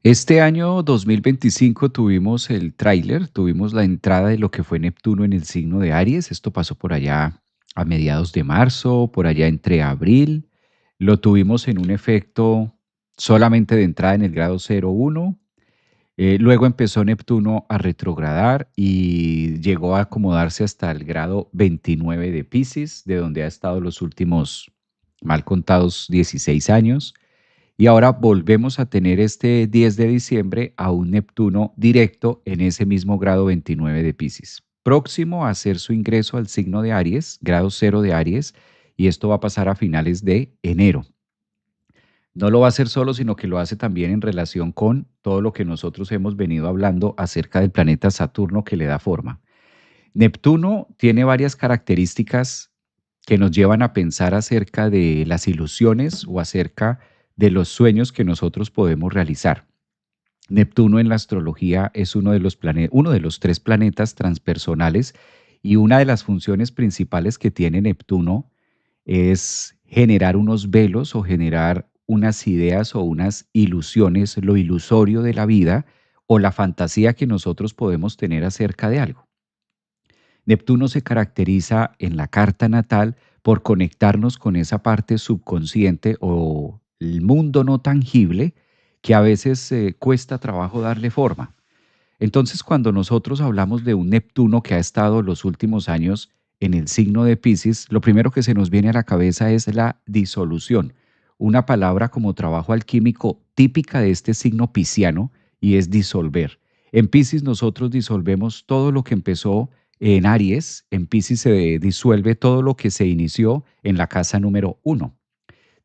Este año 2025 tuvimos el tráiler, tuvimos la entrada de lo que fue Neptuno en el signo de Aries. Esto pasó por allá a mediados de marzo, por allá entre abril. Lo tuvimos en un efecto solamente de entrada en el grado 01. Luego empezó Neptuno a retrogradar y llegó a acomodarse hasta el grado 29 de Piscis, de donde ha estado los últimos mal contados 16 años. Y ahora volvemos a tener este 10 de diciembre a un Neptuno directo en ese mismo grado 29 de Piscis, próximo a hacer su ingreso al signo de Aries, grado 0 de Aries, y esto va a pasar a finales de enero. No lo va a hacer solo, sino que lo hace también en relación con todo lo que nosotros hemos venido hablando acerca del planeta Saturno que le da forma. Neptuno tiene varias características que nos llevan a pensar acerca de las ilusiones o acerca de los sueños que nosotros podemos realizar. Neptuno en la astrología es uno de los tres planetas transpersonales y una de las funciones principales que tiene Neptuno es generar unos velos o generar unas ideas o unas ilusiones, lo ilusorio de la vida o la fantasía que nosotros podemos tener acerca de algo. Neptuno se caracteriza en la carta natal por conectarnos con esa parte subconsciente o el mundo no tangible que a veces cuesta trabajo darle forma. Entonces, cuando nosotros hablamos de un Neptuno que ha estado los últimos años en el signo de Piscis, lo primero que se nos viene a la cabeza es la disolución, una palabra como trabajo alquímico típica de este signo pisciano y es disolver. En Piscis nosotros disolvemos todo lo que empezó en Aries, en Piscis se disuelve todo lo que se inició en la casa número 1.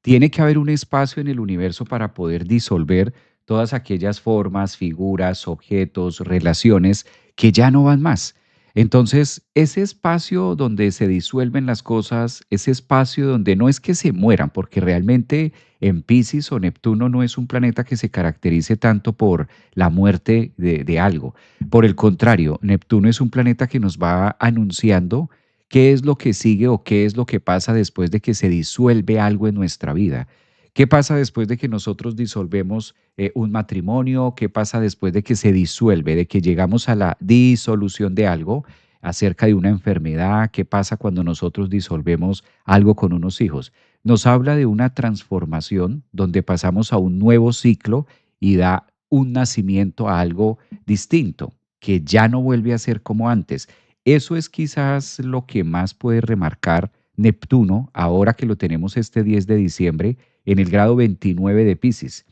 Tiene que haber un espacio en el universo para poder disolver todas aquellas formas, figuras, objetos, relaciones que ya no van más. Entonces, ese espacio donde se disuelven las cosas, ese espacio donde no es que se mueran, porque realmente en Piscis o Neptuno no es un planeta que se caracterice tanto por la muerte de algo. Por el contrario, Neptuno es un planeta que nos va anunciando qué es lo que sigue o qué es lo que pasa después de que se disuelve algo en nuestra vida. ¿Qué pasa después de que nosotros disolvemos un matrimonio? ¿Qué pasa después de que se disuelve, de que llegamos a la disolución de algo acerca de una enfermedad? ¿Qué pasa cuando nosotros disolvemos algo con unos hijos? Nos habla de una transformación donde pasamos a un nuevo ciclo y da un nacimiento a algo distinto, que ya no vuelve a ser como antes. Eso es quizás lo que más puede remarcar Neptuno ahora que lo tenemos este 10 de diciembre en el grado 29 de Piscis.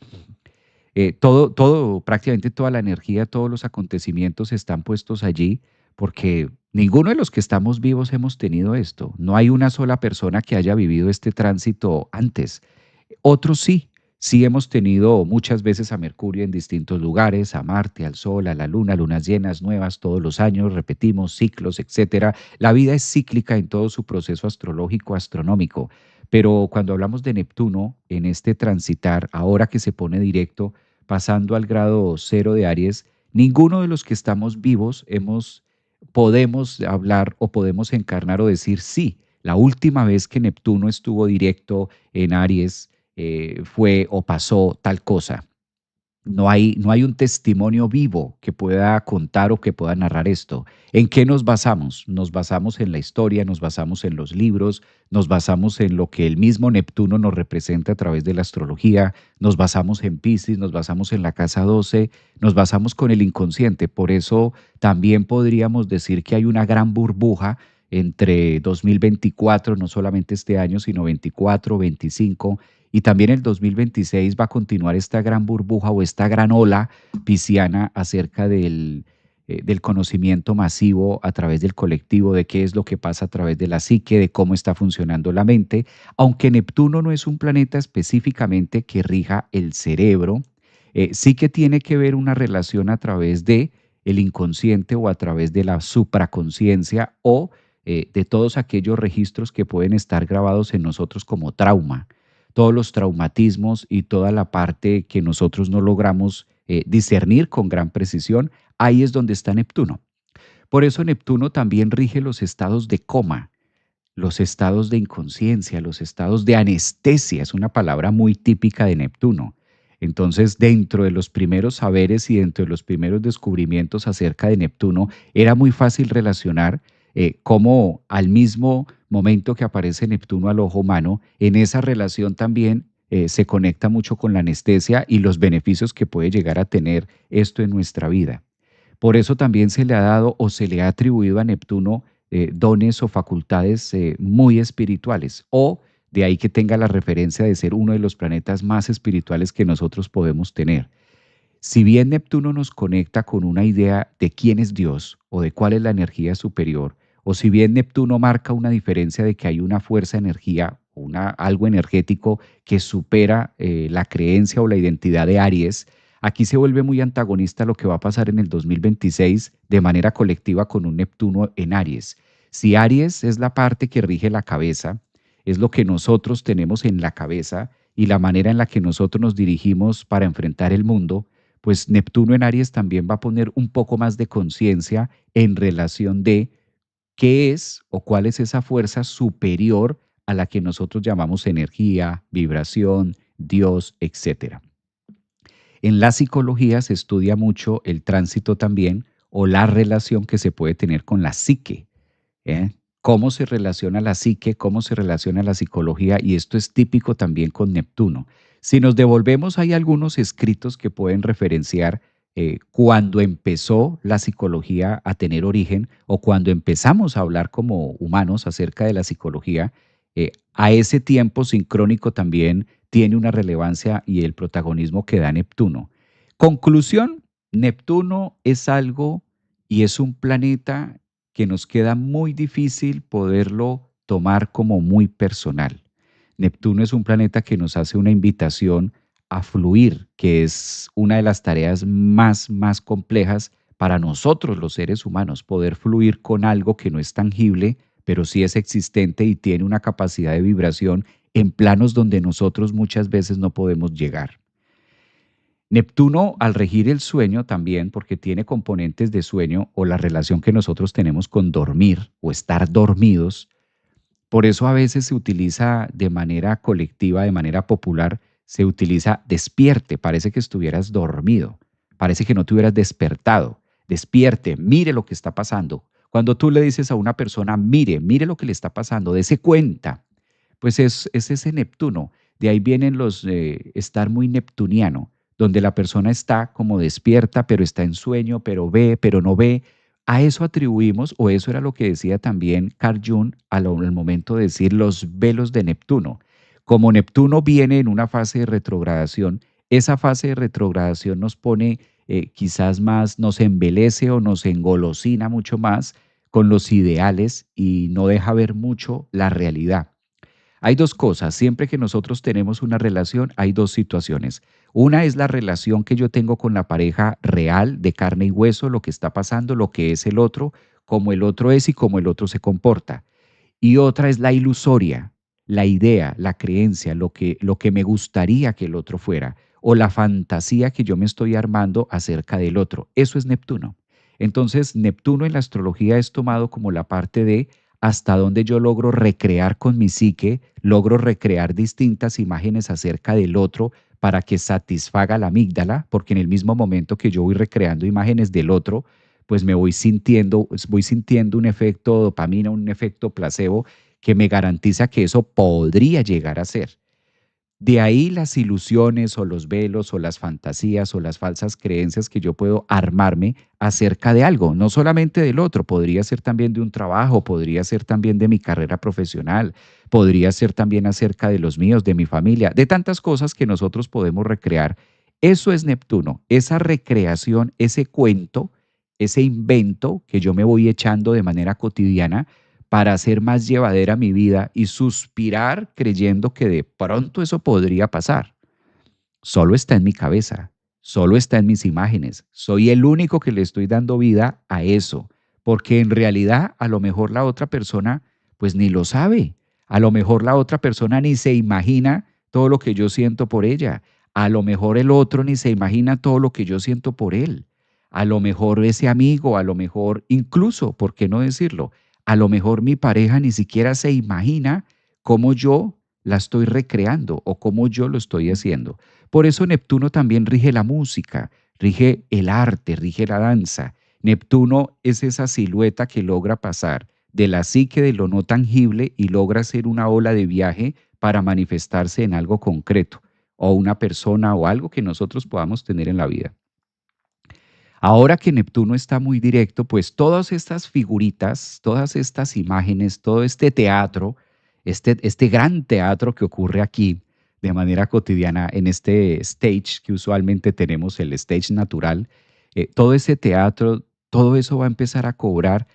Prácticamente toda la energía, todos los acontecimientos están puestos allí porque ninguno de los que estamos vivos hemos tenido esto. No hay una sola persona que haya vivido este tránsito antes. Otros sí, sí hemos tenido muchas veces a Mercurio en distintos lugares, a Marte, al Sol, a la Luna, lunas llenas nuevas todos los años, repetimos ciclos, etcétera. La vida es cíclica en todo su proceso astrológico, astronómico, pero cuando hablamos de Neptuno, en este transitar, ahora que se pone directo, pasando al grado 0 de Aries, ninguno de los que estamos vivos podemos hablar o podemos encarnar o decir sí. La última vez que Neptuno estuvo directo en Aries fue o pasó tal cosa. No hay un testimonio vivo que pueda contar o que pueda narrar esto. ¿En qué nos basamos? Nos basamos en la historia, nos basamos en los libros, nos basamos en lo que el mismo Neptuno nos representa a través de la astrología, nos basamos en Piscis, nos basamos en la casa 12, nos basamos con el inconsciente. Por eso también podríamos decir que hay una gran burbuja entre 2024, no solamente este año, sino 24, 25 y también el 2026 va a continuar esta gran burbuja o esta gran ola pisciana acerca del conocimiento masivo a través del colectivo, de qué es lo que pasa a través de la psique, de cómo está funcionando la mente. Aunque Neptuno no es un planeta específicamente que rija el cerebro, sí que tiene que ver una relación a través de el inconsciente o a través de la supraconciencia o de todos aquellos registros que pueden estar grabados en nosotros como trauma, todos los traumatismos y toda la parte que nosotros no logramos discernir con gran precisión, ahí es donde está Neptuno. Por eso Neptuno también rige los estados de coma, los estados de inconsciencia, los estados de anestesia, es una palabra muy típica de Neptuno. Entonces, dentro de los primeros saberes y dentro de los primeros descubrimientos acerca de Neptuno, era muy fácil relacionar cómo al mismo momento que aparece Neptuno al ojo humano, en esa relación también se conecta mucho con la anestesia y los beneficios que puede llegar a tener esto en nuestra vida. Por eso también se le ha dado o se le ha atribuido a Neptuno dones o facultades muy espirituales, o de ahí que tenga la referencia de ser uno de los planetas más espirituales que nosotros podemos tener. Si bien Neptuno nos conecta con una idea de quién es Dios o de cuál es la energía superior, o si bien Neptuno marca una diferencia de que hay una fuerza energía o algo energético que supera la creencia o la identidad de Aries, aquí se vuelve muy antagonista lo que va a pasar en el 2026 de manera colectiva con un Neptuno en Aries. Si Aries es la parte que rige la cabeza, es lo que nosotros tenemos en la cabeza y la manera en la que nosotros nos dirigimos para enfrentar el mundo, pues Neptuno en Aries también va a poner un poco más de conciencia en relación de qué es o cuál es esa fuerza superior a la que nosotros llamamos energía, vibración, Dios, etcétera. En la psicología se estudia mucho el tránsito también o la relación que se puede tener con la psique. ¿Eh? Cómo se relaciona la psique, cómo se relaciona la psicología, y esto es típico también con Neptuno. Si nos devolvemos, hay algunos escritos que pueden referenciar cuando empezó la psicología a tener origen o cuando empezamos a hablar como humanos acerca de la psicología. A ese tiempo sincrónico también tiene una relevancia y el protagonismo que da Neptuno. Conclusión, Neptuno es algo y es un planeta que nos queda muy difícil poderlo tomar como muy personal. Neptuno es un planeta que nos hace una invitación a fluir, que es una de las tareas más complejas para nosotros los seres humanos, poder fluir con algo que no es tangible, pero sí es existente y tiene una capacidad de vibración en planos donde nosotros muchas veces no podemos llegar. Neptuno, al regir el sueño también, porque tiene componentes de sueño o la relación que nosotros tenemos con dormir o estar dormidos, por eso a veces se utiliza de manera colectiva, de manera popular, se utiliza despierte, parece que estuvieras dormido, parece que no te hubieras despertado. Despierte, mire lo que está pasando. Cuando tú le dices a una persona, mire lo que le está pasando, dése cuenta, pues es ese Neptuno. De ahí vienen los estar muy neptuniano, donde la persona está como despierta, pero está en sueño, pero ve, pero no ve. A eso atribuimos, o eso era lo que decía también Carl Jung al momento de decir los velos de Neptuno. Como Neptuno viene en una fase de retrogradación, esa fase de retrogradación nos pone quizás más, nos embelece o nos engolosina mucho más con los ideales y no deja ver mucho la realidad. Hay dos cosas, siempre que nosotros tenemos una relación, hay dos situaciones. Una es la relación que yo tengo con la pareja real, de carne y hueso, lo que está pasando, lo que es el otro, cómo el otro es y cómo el otro se comporta. Y otra es la ilusoria, la idea, la creencia, lo que me gustaría que el otro fuera, o la fantasía que yo me estoy armando acerca del otro. Eso es Neptuno. Entonces, Neptuno en la astrología es tomado como la parte de hasta dónde yo logro recrear con mi psique, logro recrear distintas imágenes acerca del otro para que satisfaga la amígdala, porque en el mismo momento que yo voy recreando imágenes del otro, pues me voy sintiendo un efecto dopamina, un efecto placebo que me garantiza que eso podría llegar a ser. De ahí las ilusiones o los velos o las fantasías o las falsas creencias que yo puedo armarme acerca de algo, no solamente del otro, podría ser también de un trabajo, podría ser también de mi carrera profesional, podría ser también acerca de los míos, de mi familia, de tantas cosas que nosotros podemos recrear. Eso es Neptuno, esa recreación, ese cuento, ese invento que yo me voy echando de manera cotidiana para hacer más llevadera mi vida y suspirar creyendo que de pronto eso podría pasar. Solo está en mi cabeza, solo está en mis imágenes. Soy el único que le estoy dando vida a eso, porque en realidad a lo mejor la otra persona pues ni lo sabe. A lo mejor la otra persona ni se imagina todo lo que yo siento por ella. A lo mejor el otro ni se imagina todo lo que yo siento por él. A lo mejor ese amigo, a lo mejor incluso, ¿por qué no decirlo? A lo mejor mi pareja ni siquiera se imagina cómo yo la estoy recreando o cómo yo lo estoy haciendo. Por eso Neptuno también rige la música, rige el arte, rige la danza. Neptuno es esa silueta que logra pasar de la psique de lo no tangible y logra ser una ola de viaje para manifestarse en algo concreto, o una persona o algo que nosotros podamos tener en la vida. Ahora que Neptuno está muy directo, pues todas estas figuritas, todas estas imágenes, todo este teatro, este gran teatro que ocurre aquí de manera cotidiana en este stage que usualmente tenemos, el stage natural, todo ese teatro, todo eso va a empezar a cobrar,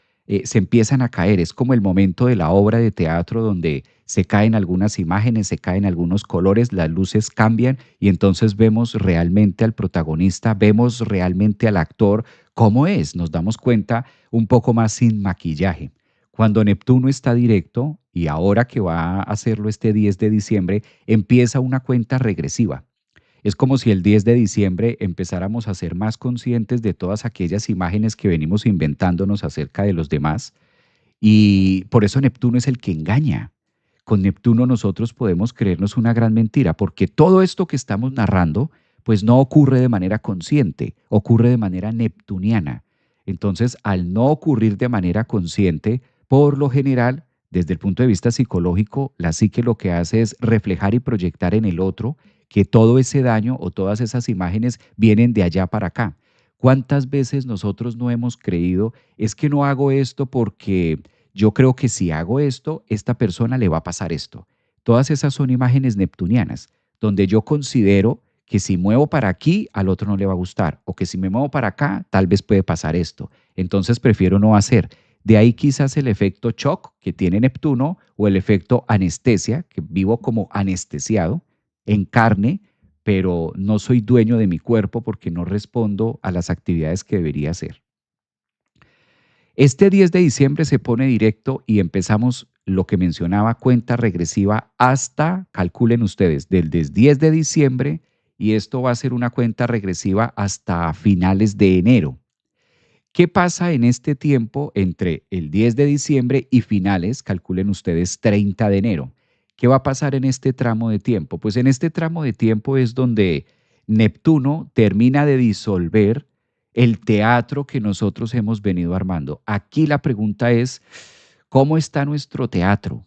se empiezan a caer. Es como el momento de la obra de teatro donde se caen algunas imágenes, se caen algunos colores, las luces cambian y entonces vemos realmente al protagonista, vemos realmente al actor cómo es, nos damos cuenta un poco más sin maquillaje. Cuando Neptuno está directo, y ahora que va a hacerlo este 10 de diciembre, empieza una cuenta regresiva. Es como si el 10 de diciembre empezáramos a ser más conscientes de todas aquellas imágenes que venimos inventándonos acerca de los demás, y por eso Neptuno es el que engaña. Con Neptuno nosotros podemos creernos una gran mentira, porque todo esto que estamos narrando, pues no ocurre de manera consciente, ocurre de manera neptuniana. Entonces, al no ocurrir de manera consciente, por lo general, desde el punto de vista psicológico, la psique lo que hace es reflejar y proyectar en el otro que todo ese daño o todas esas imágenes vienen de allá para acá. ¿Cuántas veces nosotros no hemos creído, es que no hago esto porque yo creo que si hago esto, esta persona le va a pasar esto? Todas esas son imágenes neptunianas, donde yo considero que si muevo para aquí, al otro no le va a gustar, o que si me muevo para acá, tal vez puede pasar esto. Entonces prefiero no hacer. De ahí quizás el efecto shock que tiene Neptuno o el efecto anestesia, que vivo como anestesiado en carne, pero no soy dueño de mi cuerpo porque no respondo a las actividades que debería hacer. Este 10 de diciembre se pone directo y empezamos lo que mencionaba, cuenta regresiva hasta, calculen ustedes, del 10 de diciembre, y esto va a ser una cuenta regresiva hasta finales de enero. ¿Qué pasa en este tiempo entre el 10 de diciembre y finales, calculen ustedes, 30 de enero? ¿Qué va a pasar en este tramo de tiempo? Pues en este tramo de tiempo es donde Neptuno termina de disolver el teatro que nosotros hemos venido armando. Aquí la pregunta es, ¿cómo está nuestro teatro?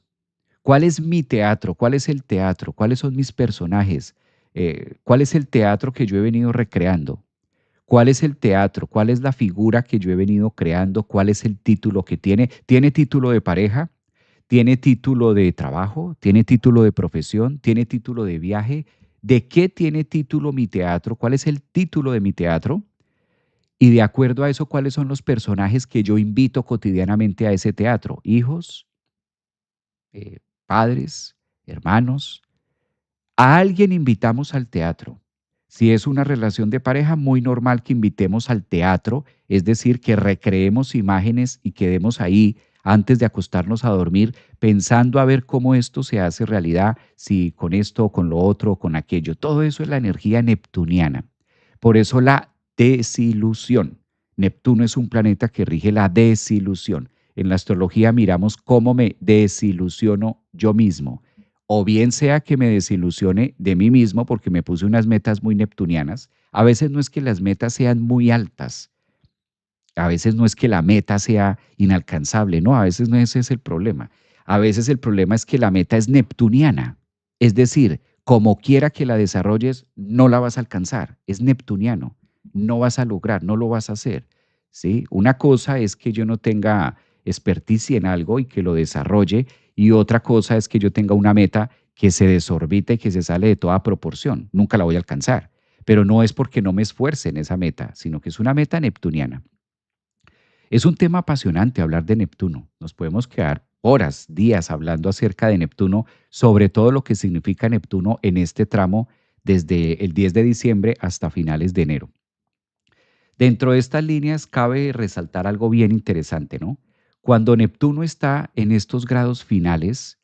¿Cuál es mi teatro? ¿Cuál es el teatro? ¿Cuáles son mis personajes? ¿Cuál es el teatro que yo he venido recreando? ¿Cuál es el teatro? ¿Cuál es la figura que yo he venido creando? ¿Cuál es el título que tiene? ¿Tiene título de pareja? ¿Tiene título de trabajo? ¿Tiene título de profesión? ¿Tiene título de viaje? ¿De qué tiene título mi teatro? ¿Cuál es el título de mi teatro? Y de acuerdo a eso, ¿cuáles son los personajes que yo invito cotidianamente a ese teatro? Hijos, padres, hermanos. A alguien invitamos al teatro. Si es una relación de pareja, muy normal que invitemos al teatro, es decir, que recreemos imágenes y quedemos ahí antes de acostarnos a dormir pensando a ver cómo esto se hace realidad, si con esto o con lo otro o con aquello. Todo eso es la energía neptuniana. Por eso la desilusión. Neptuno es un planeta que rige la desilusión. En la astrología miramos cómo me desilusiono yo mismo, o bien sea que me desilusione de mí mismo porque me puse unas metas muy neptunianas. A veces no es que las metas sean muy altas, a veces no es que la meta sea inalcanzable, no, a veces no ese es el problema. A veces el problema es que la meta es neptuniana, es decir, como quiera que la desarrolles, no la vas a alcanzar, es neptuniano, no vas a lograr, no lo vas a hacer, ¿sí? Una cosa es que yo no tenga experticia en algo y que lo desarrolle, y otra cosa es que yo tenga una meta que se desorbita y que se sale de toda proporción, nunca la voy a alcanzar, pero no es porque no me esfuerce en esa meta, sino que es una meta neptuniana. Es un tema apasionante hablar de Neptuno. Nos podemos quedar horas, días hablando acerca de Neptuno, sobre todo lo que significa Neptuno en este tramo desde el 10 de diciembre hasta finales de enero. Dentro de estas líneas cabe resaltar algo bien interesante, ¿no? Cuando Neptuno está en estos grados finales,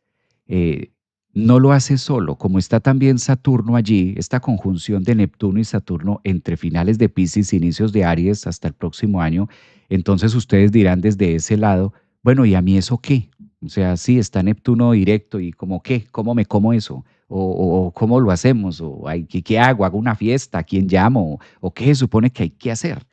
eh, no lo hace solo, como está también Saturno allí, esta conjunción de Neptuno y Saturno entre finales de Piscis e inicios de Aries hasta el próximo año, entonces ustedes dirán desde ese lado, bueno, ¿y a mí eso qué? O sea, sí, está Neptuno directo y como qué, ¿cómo me como eso? o cómo lo hacemos, o ¿qué hago? ¿Hago una fiesta? ¿A quién llamo? ¿O qué se supone que hay que hacer?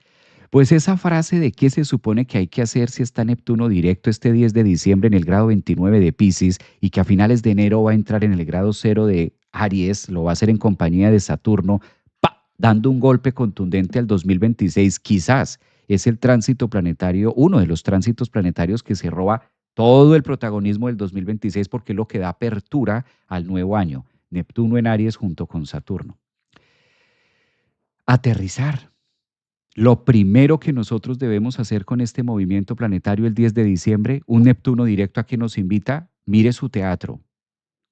Pues esa frase de qué se supone que hay que hacer si está Neptuno directo este 10 de diciembre en el grado 29 de Piscis y que a finales de enero va a entrar en el grado cero de Aries, lo va a hacer en compañía de Saturno, ¡pa! Dando un golpe contundente al 2026, quizás es el tránsito planetario, uno de los tránsitos planetarios que se roba todo el protagonismo del 2026 porque es lo que da apertura al nuevo año. Neptuno en Aries junto con Saturno. Aterrizar. Lo primero que nosotros debemos hacer con este movimiento planetario el 10 de diciembre, un Neptuno directo a que nos invita, mire su teatro.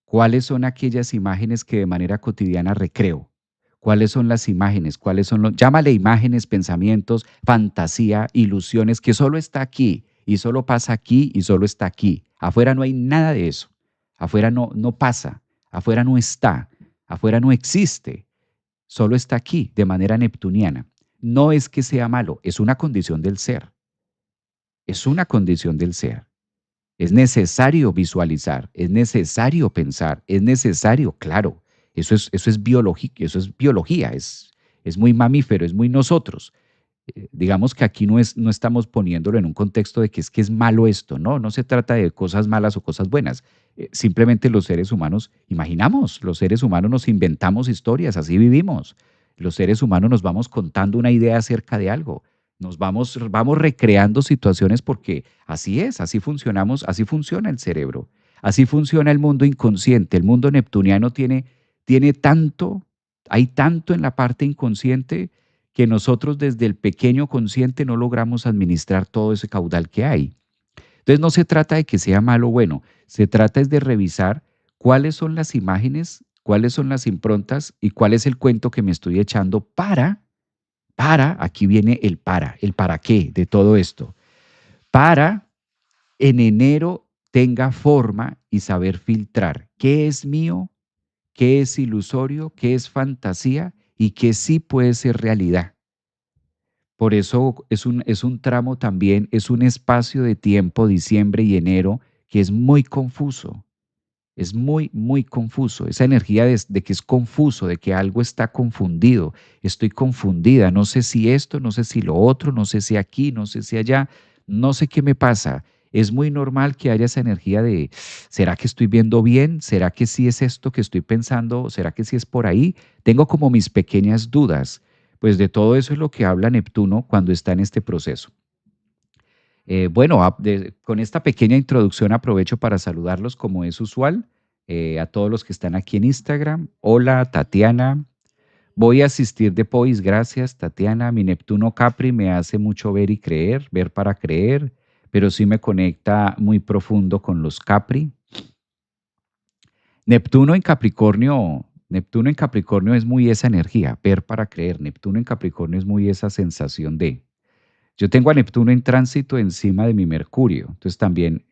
¿Cuáles son aquellas imágenes que de manera cotidiana recreo? ¿Cuáles son las imágenes? ¿Cuáles son los, llámale imágenes, pensamientos, fantasía, ilusiones, que solo está aquí y solo pasa aquí y solo está aquí? Afuera no hay nada de eso. Afuera no pasa. Afuera no está. Afuera no existe. Solo está aquí de manera neptuniana. No es que sea malo, es una condición del ser. Es una condición del ser. Es necesario visualizar, es necesario pensar, es necesario, claro. Eso es biología, es muy mamífero, es muy nosotros. Digamos que aquí no estamos poniéndolo en un contexto de que es malo esto, no se trata de cosas malas o cosas buenas. Simplemente los seres humanos imaginamos, los seres humanos nos inventamos historias, así vivimos. Los seres humanos nos vamos contando una idea acerca de algo, vamos recreando situaciones porque así es, así funcionamos, así funciona el cerebro, así funciona el mundo inconsciente. El mundo neptuniano tiene tanto, hay tanto en la parte inconsciente que nosotros desde el pequeño consciente no logramos administrar todo ese caudal que hay. Entonces no se trata de que sea malo o bueno, se trata es de revisar cuáles son las imágenes, cuáles son las improntas y cuál es el cuento que me estoy echando aquí viene el para qué de todo esto, para en enero tenga forma y saber filtrar qué es mío, qué es ilusorio, qué es fantasía y qué sí puede ser realidad. Por eso es un tramo también, es un espacio de tiempo, diciembre y enero, que es muy confuso. Es muy, muy confuso. Esa energía de que es confuso, de que algo está confundido. Estoy confundida. No sé si esto, no sé si lo otro, no sé si aquí, no sé si allá. No sé qué me pasa. Es muy normal que haya esa energía de, ¿será que estoy viendo bien? ¿Será que sí es esto que estoy pensando? ¿Será que sí es por ahí? Tengo como mis pequeñas dudas. Pues de todo eso es lo que habla Neptuno cuando está en este proceso. Bueno, con esta pequeña introducción aprovecho para saludarlos como es usual, a todos los que están aquí en Instagram. Hola, Tatiana. Voy a asistir de Pois, gracias, Tatiana. Mi Neptuno Capri me hace mucho ver y creer, ver para creer, pero sí me conecta muy profundo con los Capri. Neptuno en Capricornio es muy esa energía, ver para creer. Neptuno en Capricornio es muy esa sensación de. Yo tengo a Neptuno en tránsito encima de mi Mercurio, entonces también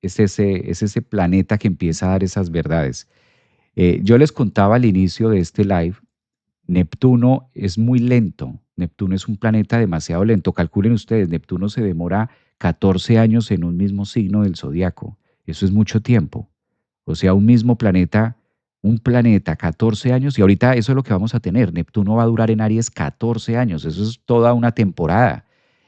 es ese planeta que empieza a dar esas verdades. Yo les contaba al inicio de este live, Neptuno es muy lento, Neptuno es un planeta demasiado lento. Calculen ustedes, Neptuno se demora 14 años en un mismo signo del zodiaco, eso es mucho tiempo. O sea, un planeta 14 años, y ahorita eso es lo que vamos a tener. Neptuno va a durar en Aries 14 años, eso es toda una temporada,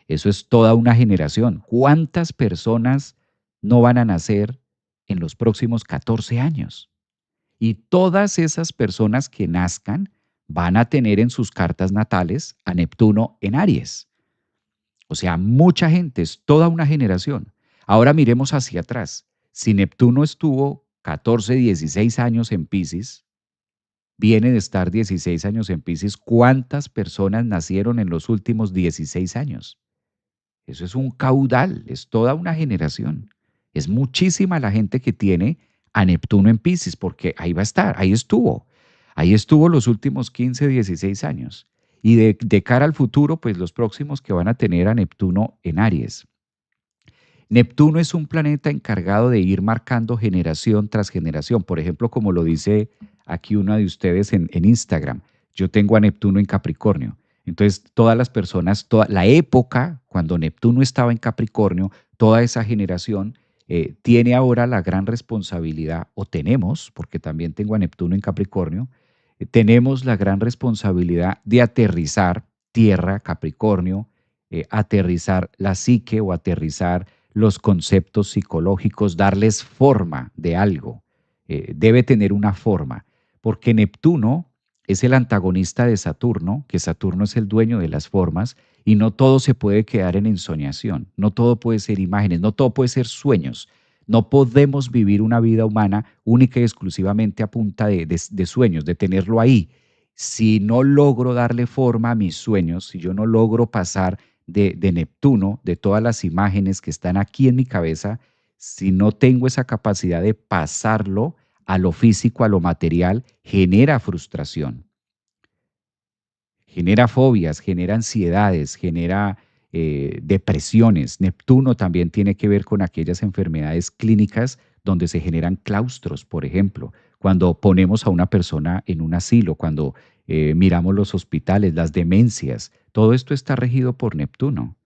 eso es toda una generación. ¿Cuántas personas no van a nacer en los próximos 14 años? Y todas esas personas que nazcan van a tener en sus cartas natales a Neptuno en Aries. O sea, mucha gente, es toda una generación. Ahora miremos hacia atrás. Si Neptuno estuvo 14, 16 años en Piscis, viene de estar 16 años en Piscis, ¿cuántas personas nacieron en los últimos 16 años? Eso es un caudal, es toda una generación. Es muchísima la gente que tiene a Neptuno en Piscis, porque ahí va a estar, ahí estuvo los últimos 15, 16 años. Y de cara al futuro, pues los próximos que van a tener a Neptuno en Aries. Neptuno es un planeta encargado de ir marcando generación tras generación. Por ejemplo, como lo dice aquí una de ustedes en Instagram, yo tengo a Neptuno en Capricornio. Entonces, todas las personas, toda la época cuando Neptuno estaba en Capricornio, toda esa generación tiene ahora la gran responsabilidad, o tenemos, porque también tengo a Neptuno en Capricornio, tenemos la gran responsabilidad de aterrizar tierra, Capricornio, aterrizar la psique o aterrizar los conceptos psicológicos, darles forma de algo. Debe tener una forma, porque Neptuno es el antagonista de Saturno, que Saturno es el dueño de las formas, y no todo se puede quedar en ensoñación, no todo puede ser imágenes, no todo puede ser sueños. No podemos vivir una vida humana única y exclusivamente a punta de sueños, de tenerlo ahí. Si no logro darle forma a mis sueños, si yo no logro pasar de Neptuno, de todas las imágenes que están aquí en mi cabeza, si no tengo esa capacidad de pasarlo a lo físico, a lo material, genera frustración, genera fobias, genera ansiedades, genera depresiones. Neptuno también tiene que ver con aquellas enfermedades clínicas donde se generan claustros, por ejemplo, cuando ponemos a una persona en un asilo, cuando miramos los hospitales, las demencias, todo esto está regido por Neptuno.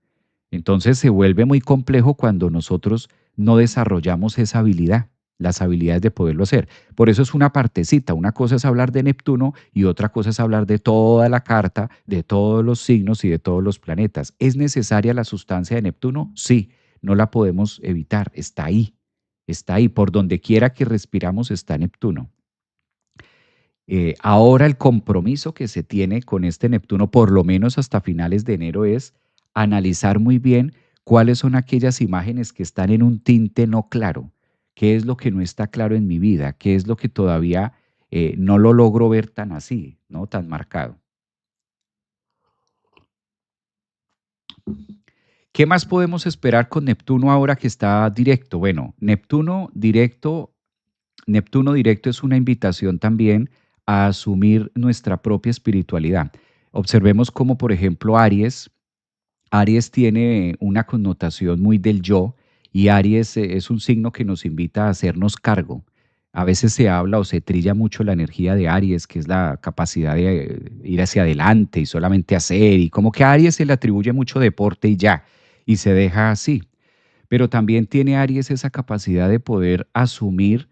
Entonces se vuelve muy complejo cuando nosotros no desarrollamos esa habilidad, las habilidades de poderlo hacer. Por eso es una partecita. Una cosa es hablar de Neptuno y otra cosa es hablar de toda la carta, de todos los signos y de todos los planetas. ¿Es necesaria la sustancia de Neptuno? Sí, no la podemos evitar. Está ahí, está ahí. Por donde quiera que respiramos está Neptuno. Ahora el compromiso que se tiene con este Neptuno, por lo menos hasta finales de enero, es analizar muy bien cuáles son aquellas imágenes que están en un tinte no claro, qué es lo que no está claro en mi vida, qué es lo que todavía no lo logro ver tan así, ¿no? Tan marcado. ¿Qué más podemos esperar con Neptuno ahora que está directo? Bueno, Neptuno directo es una invitación también a asumir nuestra propia espiritualidad. Observemos cómo, por ejemplo, Aries tiene una connotación muy del yo y Aries es un signo que nos invita a hacernos cargo. A veces se habla o se trilla mucho la energía de Aries, que es la capacidad de ir hacia adelante y solamente hacer, y como que a Aries se le atribuye mucho deporte y ya, y se deja así. Pero también tiene Aries esa capacidad de poder asumir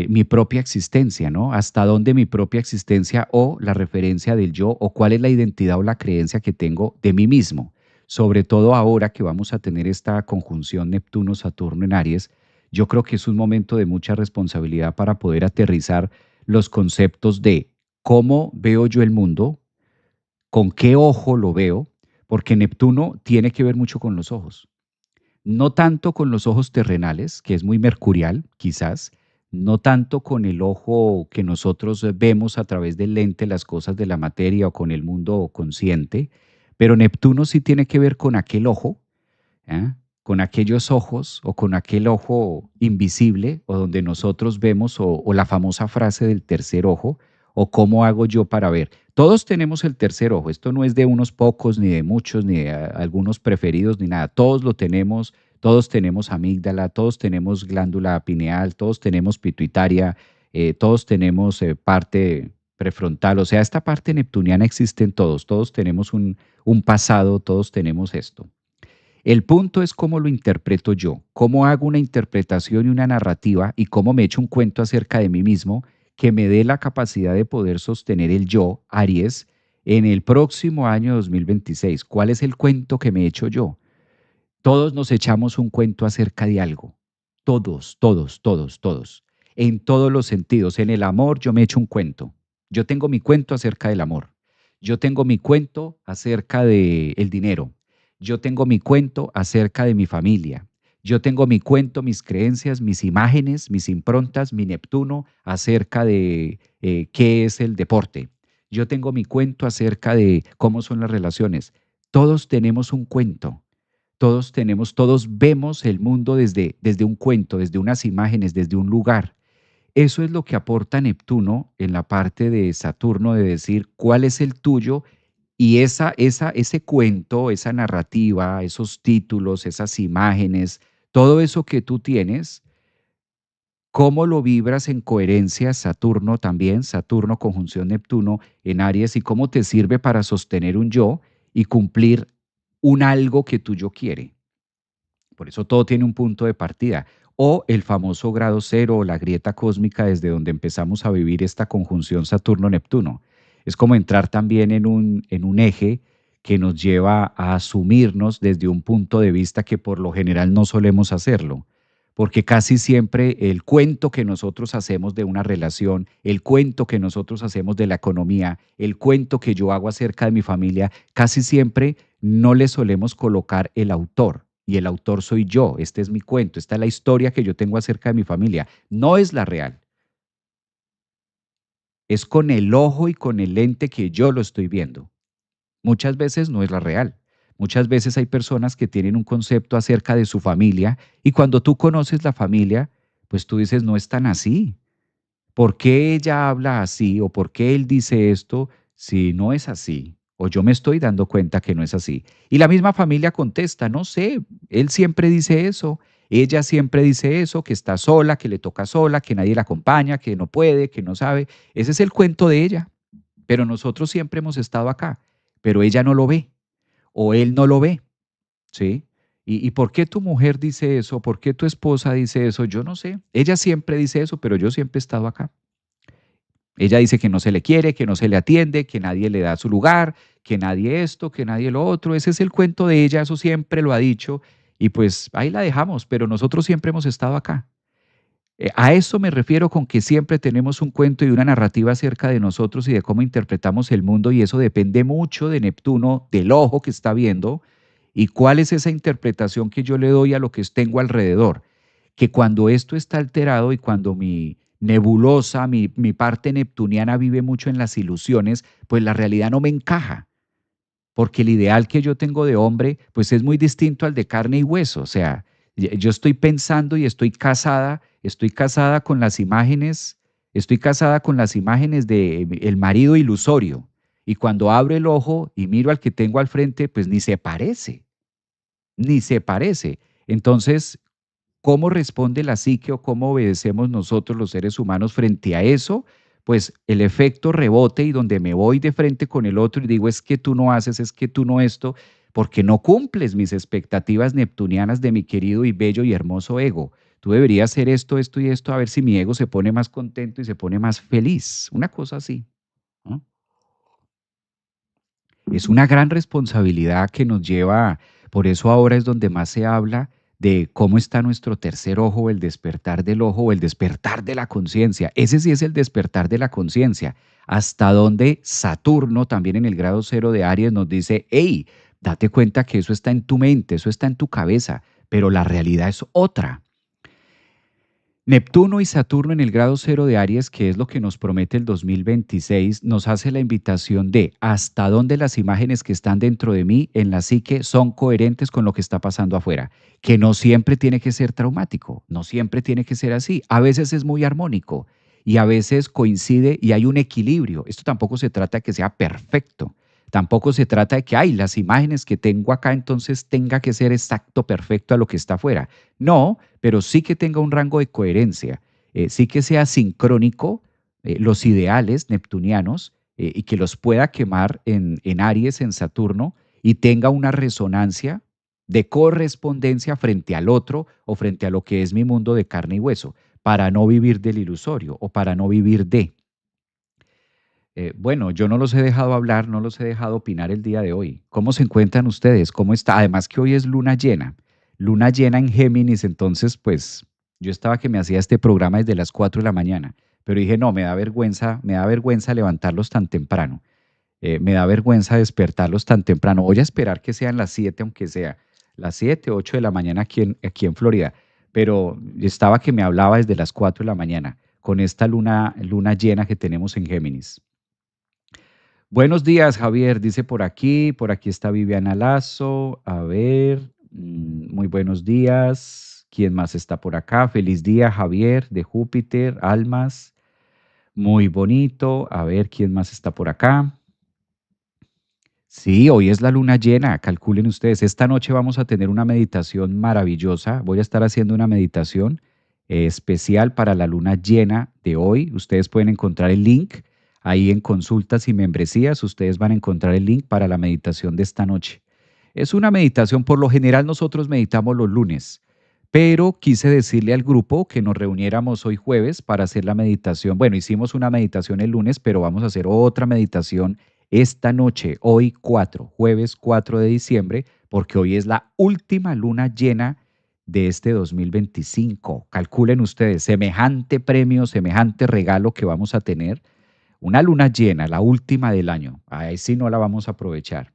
mi propia existencia, ¿no? Hasta dónde mi propia existencia o la referencia del yo o cuál es la identidad o la creencia que tengo de mí mismo. Sobre todo ahora que vamos a tener esta conjunción Neptuno-Saturno en Aries, yo creo que es un momento de mucha responsabilidad para poder aterrizar los conceptos de cómo veo yo el mundo, con qué ojo lo veo, porque Neptuno tiene que ver mucho con los ojos. No tanto con los ojos terrenales, que es muy mercurial, quizás, no tanto con el ojo que nosotros vemos a través del lente las cosas de la materia o con el mundo consciente, pero Neptuno sí tiene que ver con aquel ojo, ¿ah? Con aquellos ojos o con aquel ojo invisible o donde nosotros vemos o la famosa frase del tercer ojo o cómo hago yo para ver. Todos tenemos el tercer ojo, esto no es de unos pocos ni de muchos ni de algunos preferidos ni nada, todos tenemos amígdala, todos tenemos glándula pineal, todos tenemos pituitaria, todos tenemos parte prefrontal, o sea, esta parte neptuniana existe en todos, todos tenemos un pasado, todos tenemos esto. El punto es cómo lo interpreto yo, cómo hago una interpretación y una narrativa y cómo me echo un cuento acerca de mí mismo que me dé la capacidad de poder sostener el yo, Aries, en el próximo año 2026. ¿Cuál es el cuento que me echo yo? Todos nos echamos un cuento acerca de algo. Todos, todos, todos, todos. En todos los sentidos. En el amor yo me echo un cuento. Yo tengo mi cuento acerca del amor. Yo tengo mi cuento acerca del dinero. Yo tengo mi cuento acerca de mi familia. Yo tengo mi cuento, mis creencias, mis imágenes, mis improntas, mi Neptuno acerca de qué es el deporte. Yo tengo mi cuento acerca de cómo son las relaciones. Todos tenemos un cuento. Todos vemos el mundo desde un cuento, desde unas imágenes, desde un lugar. Eso es lo que aporta Neptuno en la parte de Saturno de decir cuál es el tuyo y ese cuento, esa narrativa, esos títulos, esas imágenes, todo eso que tú tienes, cómo lo vibras en coherencia Saturno también, Saturno conjunción Neptuno en Aries y cómo te sirve para sostener un yo y cumplir un algo que tu yo quiere. Por eso todo tiene un punto de partida. o el famoso grado cero o la grieta cósmica desde donde empezamos a vivir esta conjunción Saturno-Neptuno. Es como entrar también en un eje que nos lleva a asumirnos desde un punto de vista que por lo general no solemos hacerlo, porque casi siempre el cuento que nosotros hacemos de una relación, el cuento que nosotros hacemos de la economía, el cuento que yo hago acerca de mi familia, casi siempre no le solemos colocar el autor. Y el autor soy yo, este es mi cuento, esta es la historia que yo tengo acerca de mi familia. No es la real, es con el ojo y con el lente que yo lo estoy viendo. Muchas veces no es la real. Muchas veces hay personas que tienen un concepto acerca de su familia y cuando tú conoces la familia, pues tú dices, no es tan así. ¿Por qué ella habla así o por qué él dice esto si no es así? O yo me estoy dando cuenta que no es así. Y la misma familia contesta, no sé, él siempre dice eso, ella siempre dice eso, que está sola, que le toca sola, que nadie la acompaña, que no puede, que no sabe. Ese es el cuento de ella. Pero nosotros siempre hemos estado acá, pero ella no lo ve o él no lo ve, ¿sí? ¿Y por qué tu mujer dice eso? ¿Por qué tu esposa dice eso? Yo no sé. Ella siempre dice eso, pero yo siempre he estado acá. Ella dice que no se le quiere, que no se le atiende, que nadie le da su lugar, que nadie esto, que nadie lo otro. Ese es el cuento de ella, eso siempre lo ha dicho. Y pues ahí la dejamos, pero nosotros siempre hemos estado acá. A eso me refiero con que siempre tenemos un cuento y una narrativa acerca de nosotros y de cómo interpretamos el mundo y eso depende mucho de Neptuno, del ojo que está viendo y cuál es esa interpretación que yo le doy a lo que tengo alrededor. Que cuando esto está alterado y cuando mi nebulosa, mi parte neptuniana vive mucho en las ilusiones, pues la realidad no me encaja porque el ideal que yo tengo de hombre, pues es muy distinto al de carne y hueso. O sea, yo estoy pensando y estoy casada con las imágenes, estoy casada con las imágenes de el marido ilusorio. Y cuando abro el ojo y miro al que tengo al frente, pues ni se parece, ni se parece. Entonces, ¿cómo responde la psique o cómo obedecemos nosotros los seres humanos frente a eso? Pues el efecto rebote y donde me voy de frente con el otro y digo, es que tú no haces, es que tú no esto, porque no cumples mis expectativas neptunianas de mi querido y bello y hermoso ego. Tú deberías hacer esto, esto y esto, a ver si mi ego se pone más contento y se pone más feliz. Una cosa así, ¿no? Es una gran responsabilidad que nos lleva, por eso ahora es donde más se habla de cómo está nuestro tercer ojo, el despertar del ojo o el despertar de la conciencia. Ese sí es el despertar de la conciencia. Hasta donde Saturno, también en el grado cero de Aries, nos dice, hey, date cuenta que eso está en tu mente, eso está en tu cabeza, pero la realidad es otra. Neptuno y Saturno en el grado cero de Aries, que es lo que nos promete el 2026, nos hace la invitación de hasta dónde las imágenes que están dentro de mí en la psique son coherentes con lo que está pasando afuera, que no siempre tiene que ser traumático, no siempre tiene que ser así, a veces es muy armónico y a veces coincide y hay un equilibrio. Esto tampoco se trata de que sea perfecto, tampoco se trata de que, ay, las imágenes que tengo acá entonces tenga que ser exacto, perfecto a lo que está afuera. No, pero sí que tenga un rango de coherencia, sí que sea sincrónico, los ideales neptunianos y que los pueda quemar en Aries, en Saturno, y tenga una resonancia de correspondencia frente al otro o frente a lo que es mi mundo de carne y hueso, para no vivir del ilusorio o para no vivir de. Bueno, yo no los he dejado hablar, no los he dejado opinar el día de hoy. ¿Cómo se encuentran ustedes? ¿Cómo está? Además que hoy es luna llena en Géminis, entonces pues yo estaba que me hacía este programa desde las 4 de la mañana, pero dije, no, me da vergüenza levantarlos tan temprano, me da vergüenza despertarlos tan temprano. Voy a esperar que sean las 7, aunque sea las 7, 8 de la mañana aquí en Florida, pero estaba que me hablaba desde las 4 de la mañana con esta luna llena que tenemos en Géminis. Buenos días, Javier, dice por aquí está Viviana Lazo, a ver, muy buenos días, ¿quién más está por acá? Feliz día, Javier, de Júpiter, Almas, muy bonito, a ver, ¿quién más está por acá? Sí, hoy es la luna llena, calculen ustedes, esta noche vamos a tener una meditación maravillosa, voy a estar haciendo una meditación especial para la luna llena de hoy, ustedes pueden encontrar el link ahí en consultas y membresías, ustedes van a encontrar el link para la meditación de esta noche. Es una meditación, por lo general nosotros meditamos los lunes, pero quise decirle al grupo que nos reuniéramos hoy jueves para hacer la meditación. Bueno, hicimos una meditación el lunes, pero vamos a hacer otra meditación esta noche, hoy 4, jueves 4 de diciembre, porque hoy es la última luna llena de este 2025. Calculen ustedes, semejante premio, semejante regalo que vamos a tener. Una luna llena, la última del año. Ahí sí no la vamos a aprovechar.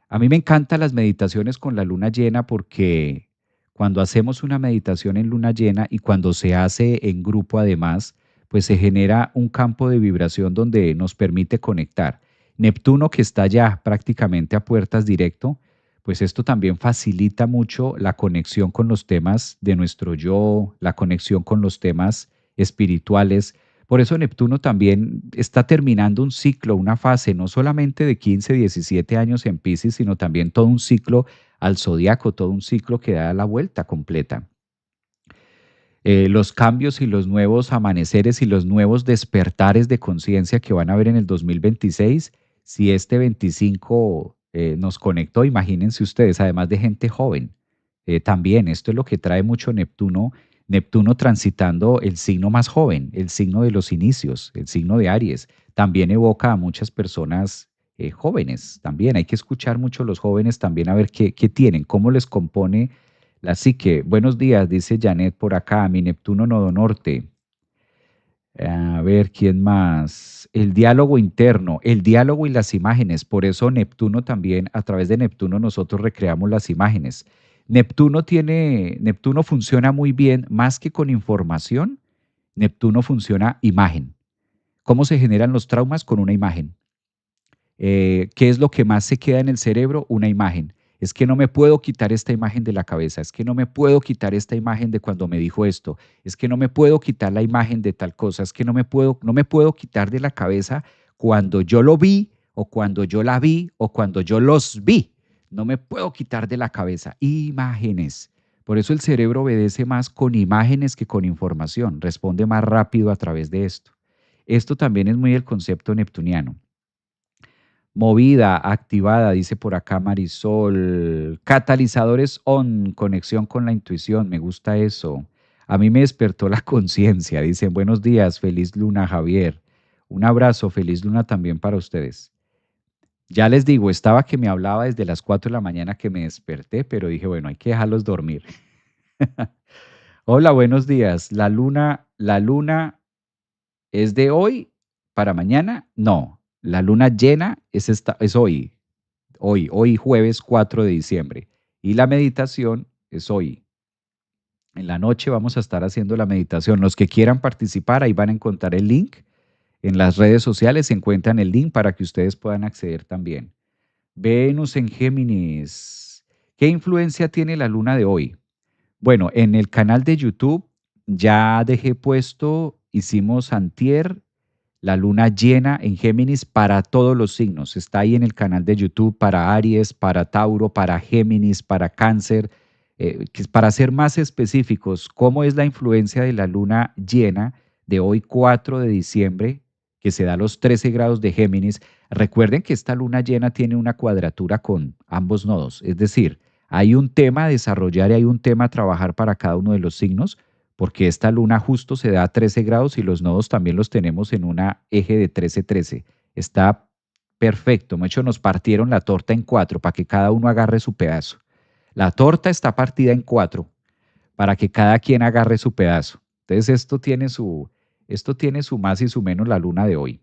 A mí me encantan las meditaciones con la luna llena porque cuando hacemos una meditación en luna llena y cuando se hace en grupo además, pues se genera un campo de vibración donde nos permite conectar. Neptuno, que está ya prácticamente a puertas directo, pues esto también facilita mucho la conexión con los temas de nuestro yo, la conexión con los temas espirituales. Por eso Neptuno también está terminando un ciclo, una fase, no solamente de 15, 17 años en Piscis, sino también todo un ciclo al zodiaco, todo un ciclo que da la vuelta completa. Los cambios y los nuevos amaneceres y los nuevos despertares de conciencia que van a haber en el 2026, si este 25 nos conectó, imagínense ustedes, además de gente joven, también esto es lo que trae mucho Neptuno, Neptuno transitando el signo más joven, el signo de los inicios, el signo de Aries, también evoca a muchas personas jóvenes, también hay que escuchar mucho a los jóvenes también a ver qué tienen, cómo les compone la psique. Buenos días, dice Janet por acá, mi Neptuno Nodo Norte. A ver, ¿quién más? El diálogo interno, el diálogo y las imágenes. Por eso Neptuno también, a través de Neptuno nosotros recreamos las imágenes. Neptuno funciona muy bien, más que con información, Neptuno funciona imagen. ¿Cómo se generan los traumas? Con una imagen. ¿Qué es lo que más se queda en el cerebro? Una imagen. Es que no me puedo quitar esta imagen de la cabeza, es que no me puedo quitar esta imagen de cuando me dijo esto, es que no me puedo quitar la imagen de tal cosa, es que no me puedo quitar de la cabeza cuando yo lo vi o cuando yo la vi o cuando yo los vi. No me puedo quitar de la cabeza. Imágenes. Por eso el cerebro obedece más con imágenes que con información, responde más rápido a través de esto. Esto también es muy el concepto neptuniano. Movida, activada, dice por acá Marisol. Catalizadores on, conexión con la intuición, me gusta eso. A mí me despertó la conciencia. Dicen, buenos días, feliz luna, Javier. Un abrazo, feliz luna también para ustedes. Ya les digo, estaba que me hablaba desde las 4 de la mañana que me desperté, pero dije, bueno, hay que dejarlos dormir. Hola, buenos días. La luna ¿es de hoy para mañana? No, la luna llena es hoy, hoy jueves 4 de diciembre. Y la meditación es hoy. En la noche vamos a estar haciendo la meditación. Los que quieran participar, ahí van a encontrar el link. En las redes sociales se encuentran el link para que ustedes puedan acceder también. Venus en Géminis. ¿Qué influencia tiene la luna de hoy? Bueno, en el canal de YouTube ya dejé puesto, hicimos antier la luna llena en Géminis para todos los signos. Está ahí en el canal de YouTube para Aries, para Tauro, para Géminis, para Cáncer. Para ser más específicos, ¿cómo es la influencia de la luna llena de hoy 4 de diciembre, que se da a los 13 grados de Géminis? Recuerden que esta luna llena tiene una cuadratura con ambos nodos, es decir, hay un tema a desarrollar y hay un tema a trabajar para cada uno de los signos, porque esta luna justo se da a 13 grados y los nodos también los tenemos en una eje de 13-13. Está perfecto. De hecho, nos partieron la torta en cuatro para que cada uno agarre su pedazo. La torta está partida en cuatro para que cada quien agarre su pedazo. Entonces, esto tiene su más y su menos la luna de hoy.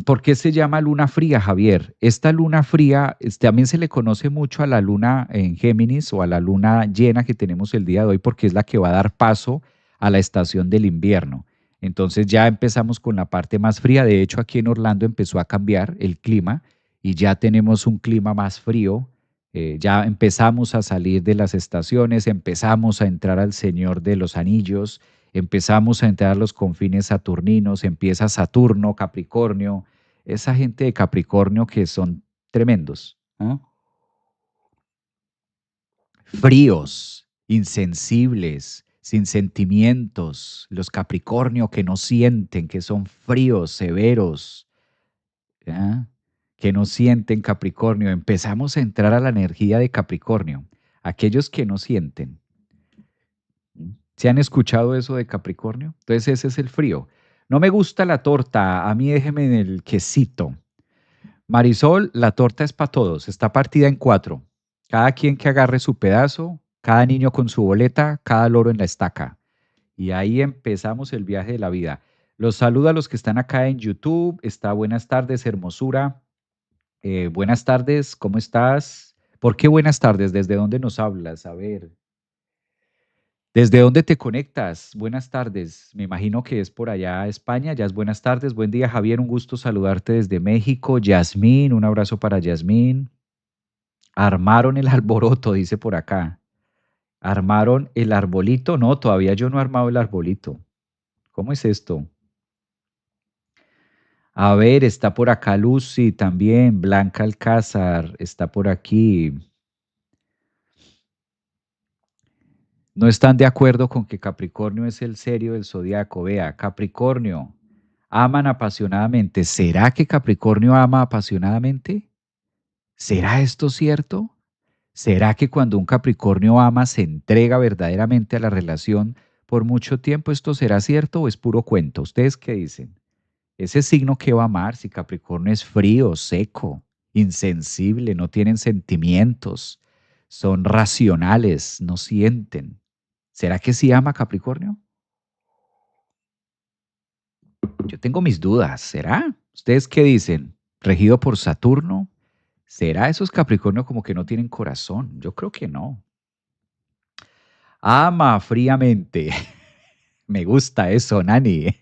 ¿Por qué se llama luna fría, Javier? Esta luna fría también se le conoce mucho a la luna en Géminis o a la luna llena que tenemos el día de hoy porque es la que va a dar paso a la estación del invierno. Entonces ya empezamos con la parte más fría. De hecho, aquí en Orlando empezó a cambiar el clima y ya tenemos un clima más frío. Ya empezamos a salir de las estaciones, empezamos a entrar al Señor de los Anillos, empezamos a entrar a los confines saturninos, empieza Saturno, Capricornio, esa gente de Capricornio que son tremendos, ¿no? Fríos, insensibles, sin sentimientos, los Capricornio que no sienten, que son fríos, severos, ¿ya? Que no sienten Capricornio. Empezamos a entrar a la energía de Capricornio. aquellos que no sienten. ¿Se han escuchado eso de Capricornio? Entonces ese es el frío. No me gusta la torta, a mí déjeme en el quesito. Marisol, la torta es para todos, está partida en cuatro. Cada quien que agarre su pedazo, cada niño con su boleta, cada loro en la estaca. Y ahí empezamos el viaje de la vida. Los saludo a los que están acá en YouTube. Está buenas tardes, hermosura. Buenas tardes, ¿cómo estás? ¿Por qué buenas tardes? ¿Desde dónde nos hablas? A ver. ¿Desde dónde te conectas? Buenas tardes. Me imagino que es por allá España. Ya es buenas tardes. Buen día, Javier. Un gusto saludarte desde México. Yasmín, un abrazo para Yasmín. Armaron el alboroto, dice por acá. ¿Armaron el arbolito? No, todavía yo no he armado el arbolito. ¿Cómo es esto? A ver, está por acá Lucy también. Blanca Alcázar está por aquí. No están de acuerdo con que Capricornio es el serio del zodiaco. Vea, Capricornio, aman apasionadamente. ¿Será que Capricornio ama apasionadamente? ¿Será esto cierto? ¿Será que cuando un Capricornio ama se entrega verdaderamente a la relación por mucho tiempo? ¿Esto será cierto o es puro cuento? ¿Ustedes qué dicen? Ese signo que va a amar, si Capricornio es frío, seco, insensible, no tienen sentimientos, son racionales, no sienten. ¿Será que sí ama Capricornio? Yo tengo mis dudas. ¿Será? ¿Ustedes qué dicen? ¿Regido por Saturno? ¿Será esos Capricornio como que no tienen corazón? Yo creo que no. Ama fríamente. Me gusta eso, Nani.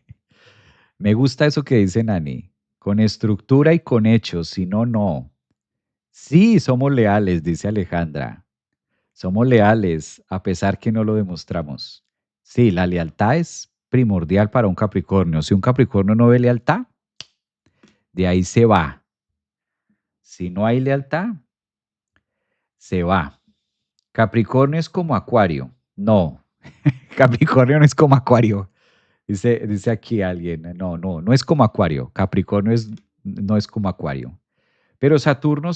Me gusta eso que dice Nani. Con estructura y con hechos, si no, no. Sí, somos leales, dice Alejandra. Somos leales a pesar que no lo demostramos. Sí, la lealtad es primordial para un Capricornio. Si un Capricornio no ve lealtad, de ahí se va. Si no hay lealtad, se va. Capricornio es como Acuario. No, Capricornio no es como Acuario. Dice aquí alguien. No, no, no es como Acuario. Capricornio no es como Acuario. Pero Saturno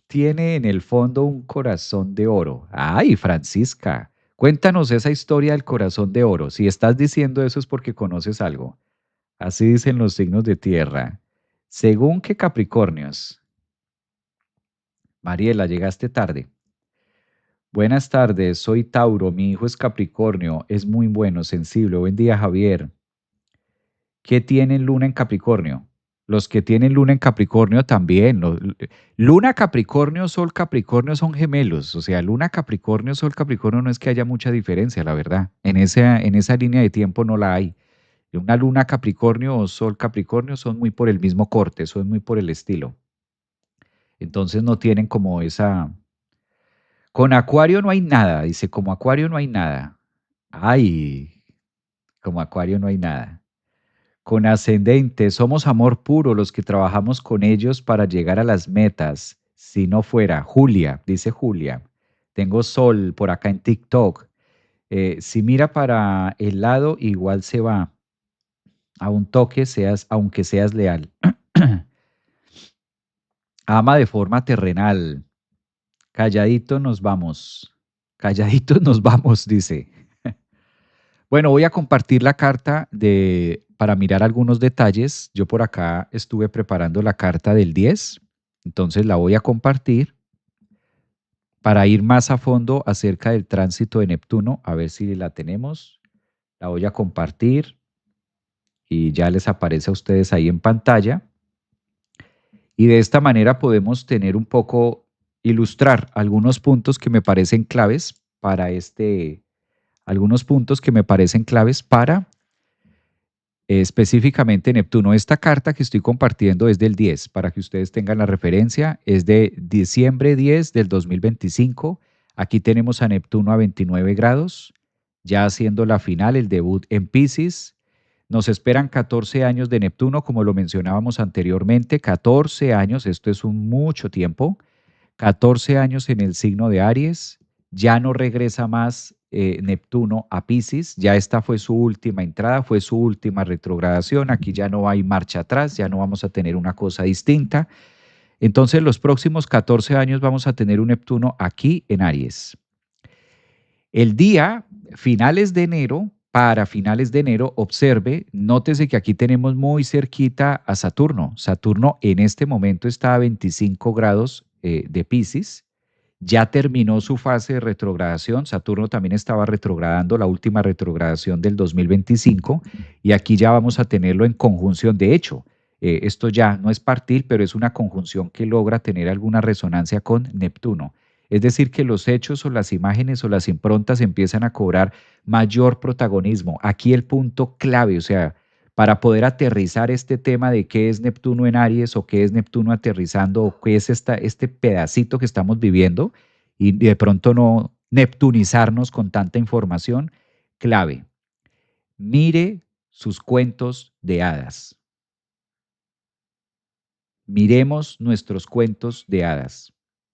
tiene en el fondo un corazón de oro. Ay, Francisca, cuéntanos esa historia del corazón de oro. Si estás diciendo eso es porque conoces algo. Así dicen los signos de tierra. Según que Capricornios. Mariela, llegaste tarde. Buenas tardes, soy Tauro, mi hijo es Capricornio, es muy bueno, sensible. Buen día, Javier. ¿Qué tienen luna en Capricornio? Los que tienen luna en Capricornio también. Luna Capricornio, Sol Capricornio son gemelos. O sea, luna Capricornio, Sol Capricornio no es que haya mucha diferencia, la verdad. En esa línea de tiempo no la hay. Una luna Capricornio o Sol Capricornio son muy por el mismo corte, son muy por el estilo. Entonces no tienen como esa... Con Acuario no hay nada, dice, como Acuario no hay nada. Ay, como Acuario no hay nada. Con ascendente, somos amor puro los que trabajamos con ellos para llegar a las metas. Si no fuera, Julia, dice Julia, tengo sol por acá en TikTok. Si mira para el lado, igual se va. A un toque, aunque seas leal. Ama de forma terrenal. Calladitos nos vamos. Calladitos nos vamos, dice. Bueno, voy a compartir la carta para mirar algunos detalles. Yo por acá estuve preparando la carta del 10, entonces la voy a compartir para ir más a fondo acerca del tránsito de Neptuno, a ver si la tenemos. La voy a compartir y ya les aparece a ustedes ahí en pantalla. Y de esta manera podemos tener un poco, ilustrar algunos puntos que me parecen claves para algunos puntos que me parecen claves para específicamente Neptuno. Esta carta que estoy compartiendo es del 10, para que ustedes tengan la referencia, es de diciembre 10 del 2025. Aquí tenemos a Neptuno a 29 grados, ya haciendo la final, el debut en Piscis. Nos esperan 14 años de Neptuno, como lo mencionábamos anteriormente, 14 años, esto es un mucho tiempo, 14 años en el signo de Aries, ya no regresa más Neptuno a Piscis, ya esta fue su última entrada, fue su última retrogradación, aquí ya no hay marcha atrás, ya no vamos a tener una cosa distinta. Entonces los próximos 14 años vamos a tener un Neptuno aquí en Aries. El día, finales de enero, para finales de enero, observe, nótese que aquí tenemos muy cerquita a Saturno. Saturno en este momento está a 25 grados de Piscis, ya terminó su fase de retrogradación. Saturno también estaba retrogradando, la última retrogradación del 2025, y aquí ya vamos a tenerlo en conjunción. De hecho, esto ya no es partir, pero es una conjunción que logra tener alguna resonancia con Neptuno. Es decir, que los hechos o las imágenes o las improntas empiezan a cobrar mayor protagonismo. Aquí el punto clave, o sea, para poder aterrizar este tema de qué es Neptuno en Aries o qué es Neptuno aterrizando o qué es este pedacito que estamos viviendo y de pronto no neptunizarnos con tanta información, clave. Mire sus cuentos de hadas. Miremos nuestros cuentos de hadas.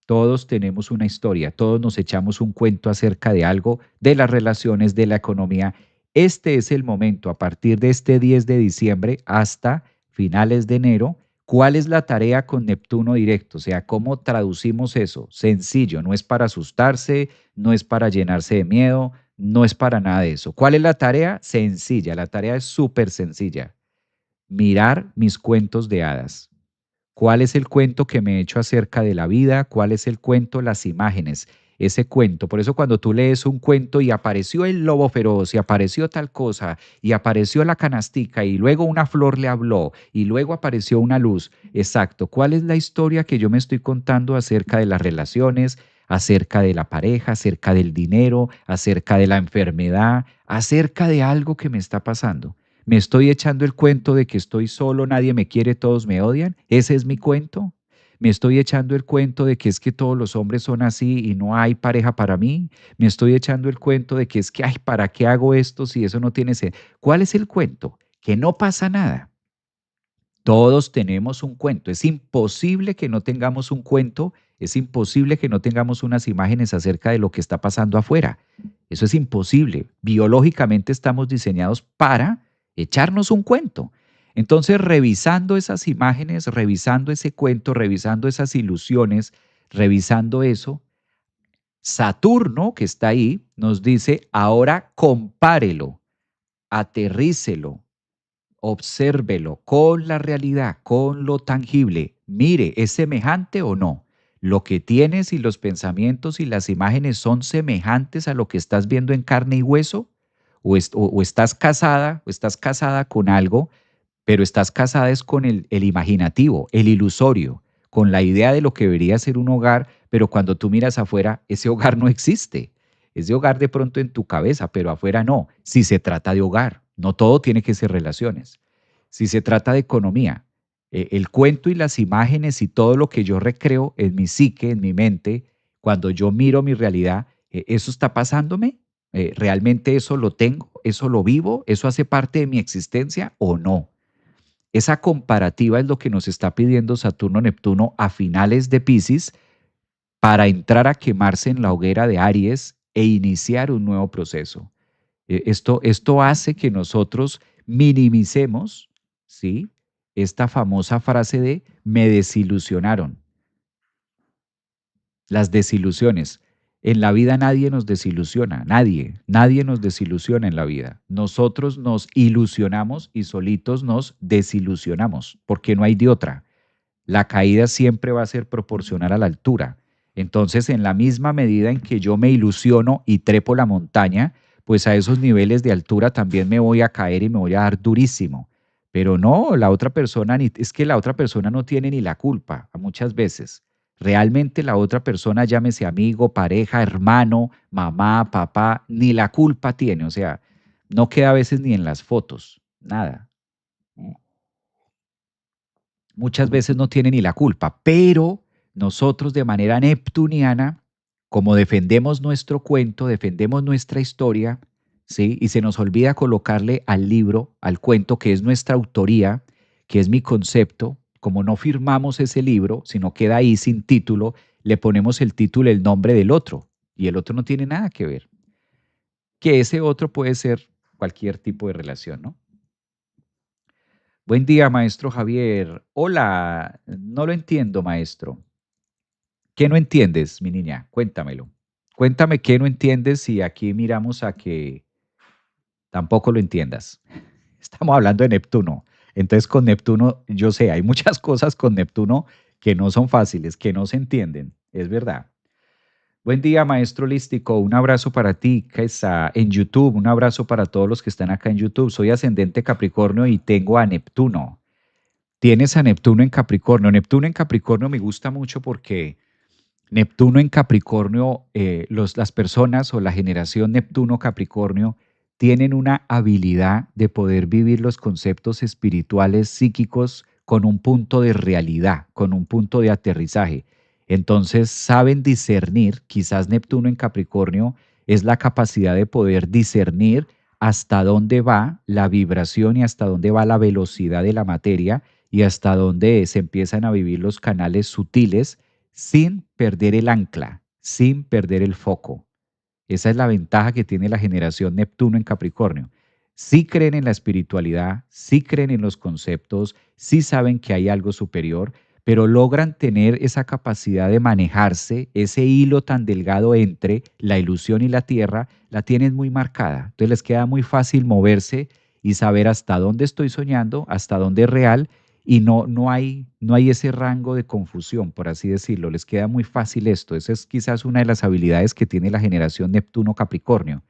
Todos tenemos una historia, todos nos echamos un cuento acerca de algo, de las relaciones, de la economía. Este es el momento, a partir de este 10 de diciembre hasta finales de enero. ¿Cuál es la tarea con Neptuno directo? O sea, ¿cómo traducimos eso? Sencillo, no es para asustarse, no es para llenarse de miedo, no es para nada de eso. ¿Cuál es la tarea? Sencilla, la tarea es súper sencilla. Mirar mis cuentos de hadas. ¿Cuál es el cuento que me he hecho acerca de la vida? ¿Cuál es el cuento? Las imágenes, ese cuento. Por eso cuando tú lees un cuento y apareció el lobo feroz y apareció tal cosa y apareció la canastica y luego una flor le habló y luego apareció una luz. Exacto. ¿Cuál es la historia que yo me estoy contando acerca de las relaciones, acerca de la pareja, acerca del dinero, acerca de la enfermedad, acerca de algo que me está pasando? ¿Me estoy echando el cuento de que estoy solo, nadie me quiere, todos me odian? ¿Ese es mi cuento? ¿Me estoy echando el cuento de que es que todos los hombres son así y no hay pareja para mí? ¿Me estoy echando el cuento de que es que, ay, ¿para qué hago esto si eso no tiene sentido? ¿Cuál es el cuento? Que no pasa nada. Todos tenemos un cuento. Es imposible que no tengamos un cuento, es imposible que no tengamos unas imágenes acerca de lo que está pasando afuera. Eso es imposible. Biológicamente estamos diseñados para echarnos un cuento. Entonces, revisando esas imágenes, revisando ese cuento, revisando esas ilusiones, revisando eso, Saturno, que está ahí, nos dice, ahora compárelo, aterrícelo, obsérvelo con la realidad, con lo tangible. Mire, ¿es semejante o no? Lo que tienes y los pensamientos y las imágenes son semejantes a lo que estás viendo en carne y hueso, o estás casada con algo, pero estás casada es con el imaginativo, el ilusorio, con la idea de lo que debería ser un hogar, pero cuando tú miras afuera, ese hogar no existe. Ese hogar de pronto en tu cabeza, pero afuera no. Si se trata de hogar, no todo tiene que ser relaciones. Si se trata de economía, el cuento y las imágenes y todo lo que yo recreo en mi psique, en mi mente, cuando yo miro mi realidad, ¿eso está pasándome? ¿Realmente eso lo tengo? ¿Eso lo vivo? ¿Eso hace parte de mi existencia o no? Esa comparativa es lo que nos está pidiendo Saturno-Neptuno a finales de Piscis para entrar a quemarse en la hoguera de Aries e iniciar un nuevo proceso. Esto hace que nosotros minimicemos, ¿sí? Esta famosa frase de me desilusionaron. Las desilusiones. En la vida nadie nos desilusiona, nadie nos desilusiona en la vida. Nosotros nos ilusionamos y solitos nos desilusionamos, porque no hay de otra. La caída siempre va a ser proporcional a la altura. Entonces, en la misma medida en que yo me ilusiono y trepo la montaña, pues a esos niveles de altura también me voy a caer y me voy a dar durísimo. Pero no, la otra persona, es que la otra persona no tiene ni la culpa, muchas veces. Realmente la otra persona, llámese amigo, pareja, hermano, mamá, papá, ni la culpa tiene. O sea, no queda a veces ni en las fotos, nada. Muchas veces no tiene ni la culpa, pero nosotros de manera neptuniana, como defendemos nuestro cuento, defendemos nuestra historia, ¿sí? Y se nos olvida colocarle al libro, al cuento, que es nuestra autoría, que es mi concepto, como no firmamos ese libro, sino queda ahí sin título, le ponemos el título, el nombre del otro, y el otro no tiene nada que ver. Que ese otro puede ser cualquier tipo de relación, ¿no? Buen día, maestro Javier. Hola, no lo entiendo, maestro. ¿Qué no entiendes, mi niña? Cuéntamelo. Cuéntame qué no entiendes y aquí miramos a que tampoco lo entiendas. Estamos hablando de Neptuno. Entonces con Neptuno, yo sé, hay muchas cosas con Neptuno que no son fáciles, que no se entienden, es verdad. Buen día, maestro holístico. Un abrazo para ti que está en YouTube. Un abrazo para todos los que están acá en YouTube. Soy ascendente Capricornio y tengo a Neptuno. Tienes a Neptuno en Capricornio. Neptuno en Capricornio me gusta mucho porque Neptuno en Capricornio, las personas o la generación Neptuno-Capricornio tienen una habilidad de poder vivir los conceptos espirituales psíquicos con un punto de realidad, con un punto de aterrizaje. Entonces saben discernir, quizás Neptuno en Capricornio es la capacidad de poder discernir hasta dónde va la vibración y hasta dónde va la velocidad de la materia y hasta dónde se empiezan a vivir los canales sutiles sin perder el ancla, sin perder el foco. Esa es la ventaja que tiene la generación Neptuno en Capricornio. Sí creen en la espiritualidad, sí creen en los conceptos, sí saben que hay algo superior, pero logran tener esa capacidad de manejarse, ese hilo tan delgado entre la ilusión y la tierra, la tienen muy marcada. Entonces les queda muy fácil moverse y saber hasta dónde estoy soñando, hasta dónde es real y no hay ese rango de confusión, por así decirlo. Les queda muy fácil esto. Esa es quizás una de las habilidades que tiene la generación Neptuno-Capricornio.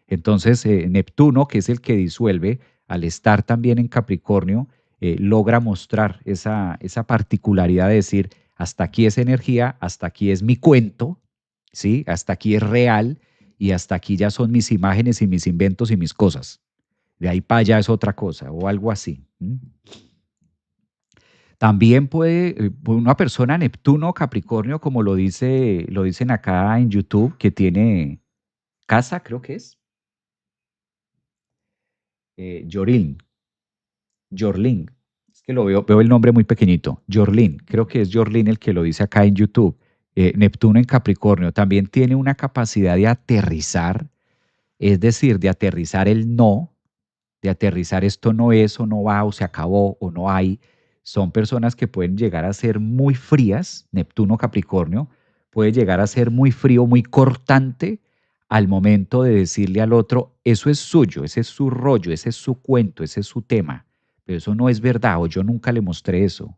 Entonces, Neptuno, que es el que disuelve, al estar también en Capricornio, logra mostrar esa particularidad de decir, hasta aquí es energía, hasta aquí es mi cuento, ¿sí? Hasta aquí es real y hasta aquí ya son mis imágenes y mis inventos y mis cosas. De ahí para allá es otra cosa o algo así. También puede una persona Neptuno o Capricornio, como lo dicen acá en YouTube, que tiene casa, creo que es, Yorlin, Jorlin, es que veo el nombre muy pequeñito, Jorlin, creo que es Jorlin el que lo dice acá en YouTube. Neptuno en Capricornio también tiene una capacidad de aterrizar, es decir, de aterrizar el no, de aterrizar esto no es o no va o se acabó o no hay. Son personas que pueden llegar a ser muy frías, Neptuno Capricornio, puede llegar a ser muy frío, muy cortante al momento de decirle al otro, eso es suyo, ese es su rollo, ese es su cuento, ese es su tema, pero eso no es verdad o yo nunca le mostré eso.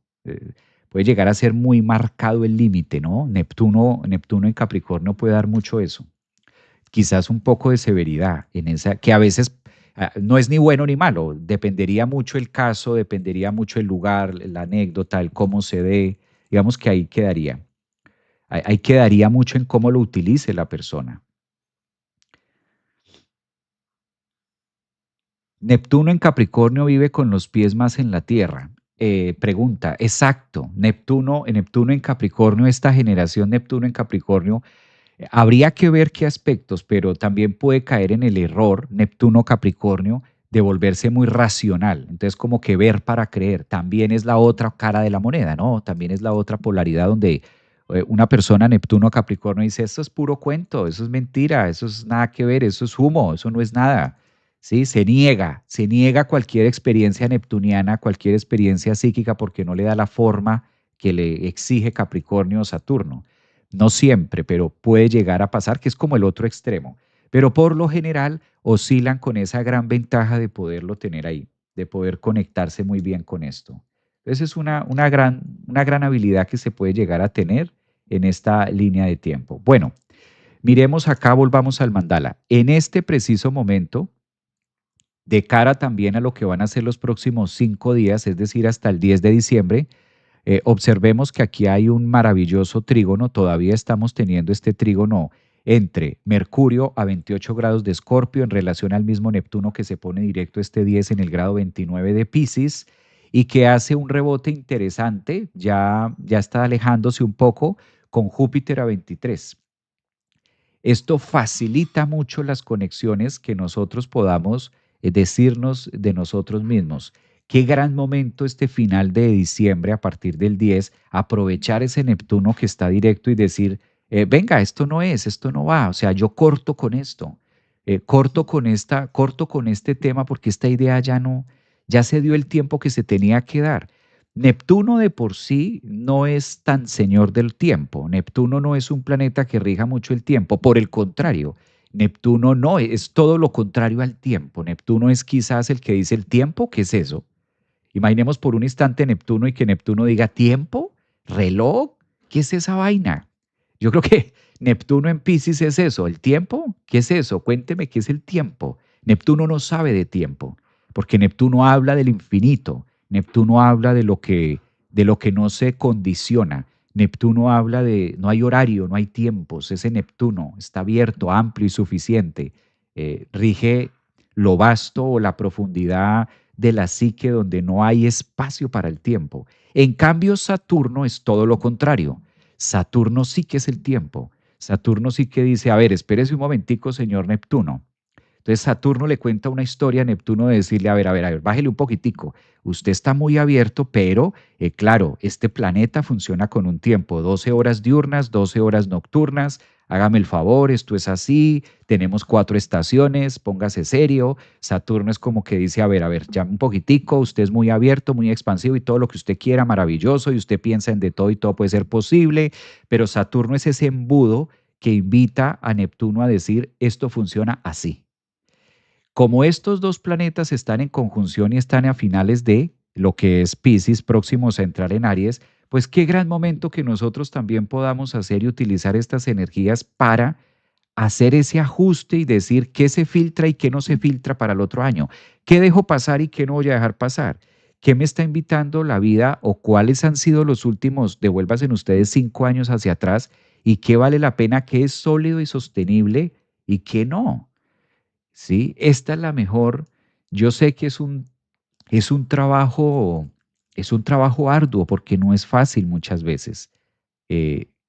Puede llegar a ser muy marcado el límite, ¿no? Neptuno en Capricornio puede dar mucho eso, quizás un poco de severidad en esa, que a veces no es ni bueno ni malo, dependería mucho el caso, dependería mucho el lugar, la anécdota, el cómo se dé, digamos que ahí quedaría. Ahí quedaría mucho en cómo lo utilice la persona. Neptuno en Capricornio vive con los pies más en la tierra. Pregunta, exacto, Neptuno en Capricornio, esta generación Neptuno en Capricornio. Habría que ver qué aspectos, pero también puede caer en el error Neptuno-Capricornio de volverse muy racional. Entonces, como que ver para creer, también es la otra cara de la moneda, ¿no? También es la otra polaridad donde una persona Neptuno-Capricornio dice, esto es puro cuento, eso es mentira, eso es nada que ver, eso es humo, eso no es nada. ¿Sí? Se niega cualquier experiencia neptuniana, cualquier experiencia psíquica porque no le da la forma que le exige Capricornio o Saturno. No siempre, pero puede llegar a pasar, que es como el otro extremo. Pero por lo general oscilan con esa gran ventaja de poderlo tener ahí, de poder conectarse muy bien con esto. Entonces es una gran habilidad que se puede llegar a tener en esta línea de tiempo. Bueno, miremos acá, volvamos al mandala. En este preciso momento, de cara también a lo que van a ser los próximos 5 días, es decir, hasta el 10 de diciembre, observemos que aquí hay un maravilloso trígono, todavía estamos teniendo este trígono entre Mercurio a 28 grados de Escorpio en relación al mismo Neptuno que se pone directo este 10 en el grado 29 de Pisces y que hace un rebote interesante, ya está alejándose un poco con Júpiter a 23. Esto facilita mucho las conexiones que nosotros podamos decirnos de nosotros mismos. Qué gran momento este final de diciembre a partir del 10, aprovechar ese Neptuno que está directo y decir, venga, esto no es, esto no va, o sea, yo corto con esto, corto con este tema porque esta idea ya no, ya se dio el tiempo que se tenía que dar. Neptuno de por sí no es tan señor del tiempo. Neptuno no es un planeta que rija mucho el tiempo. Por el contrario, Neptuno no es todo lo contrario al tiempo. Neptuno es quizás el que dice el tiempo. ¿Qué es eso? Imaginemos por un instante Neptuno y que Neptuno diga tiempo, reloj, ¿qué es esa vaina? Yo creo que Neptuno en Piscis es eso, el tiempo, ¿qué es eso? Cuénteme qué es el tiempo. Neptuno no sabe de tiempo, porque Neptuno habla del infinito, Neptuno habla de lo que no se condiciona. Neptuno habla de no hay horario, no hay tiempos, ese Neptuno está abierto, amplio y suficiente. Rige lo vasto o la profundidad de la psique donde no hay espacio para el tiempo. En cambio, Saturno es todo lo contrario. Saturno sí que es el tiempo. Saturno sí que dice, a ver, espérese un momentico, señor Neptuno. Entonces Saturno le cuenta una historia a Neptuno de decirle, a ver, bájele un poquitico. Usted está muy abierto, pero claro, este planeta funciona con un tiempo, 12 horas diurnas, 12 horas nocturnas. Hágame el favor, esto es así, tenemos 4 estaciones, póngase serio. Saturno es como que dice, a ver, ya un poquitico, usted es muy abierto, muy expansivo y todo lo que usted quiera, maravilloso, y usted piensa en de todo y todo puede ser posible, pero Saturno es ese embudo que invita a Neptuno a decir, esto funciona así. Como estos dos planetas están en conjunción y están a finales de lo que es Pisces, próximos a entrar en Aries, pues qué gran momento que nosotros también podamos hacer y utilizar estas energías para hacer ese ajuste y decir qué se filtra y qué no se filtra para el otro año, qué dejo pasar y qué no voy a dejar pasar, qué me está invitando la vida o cuáles han sido los últimos, devuélvasen ustedes 5 años hacia atrás y qué vale la pena, qué es sólido y sostenible y qué no. ¿Sí? Esta es la mejor. Yo sé que es un trabajo, es un trabajo arduo porque no es fácil muchas veces.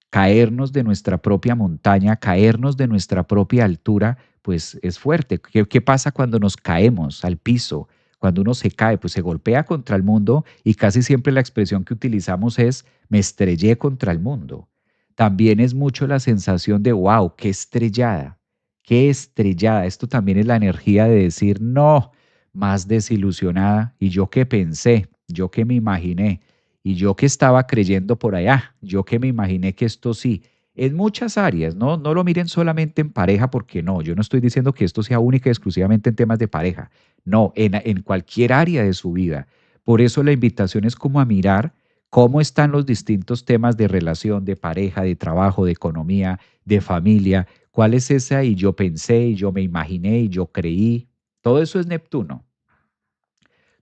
Caernos de nuestra propia montaña, caernos de nuestra propia altura, pues es fuerte. ¿Qué pasa cuando nos caemos al piso? Cuando uno se cae, pues se golpea contra el mundo y casi siempre la expresión que utilizamos es me estrellé contra el mundo. También es mucho la sensación de wow, qué estrellada, qué estrellada. Esto también es la energía de decir no, más desilusionada. ¿Y yo qué pensé? ¿Yo qué me imaginé? Y yo que estaba creyendo por allá, yo que me imaginé que esto sí, en muchas áreas, no, no lo miren solamente en pareja, porque no, yo no estoy diciendo que esto sea única y exclusivamente en temas de pareja, no, en cualquier área de su vida. Por eso la invitación es como a mirar cómo están los distintos temas de relación, de pareja, de trabajo, de economía, de familia, cuál es esa y yo pensé y yo me imaginé y yo creí. Todo eso es Neptuno.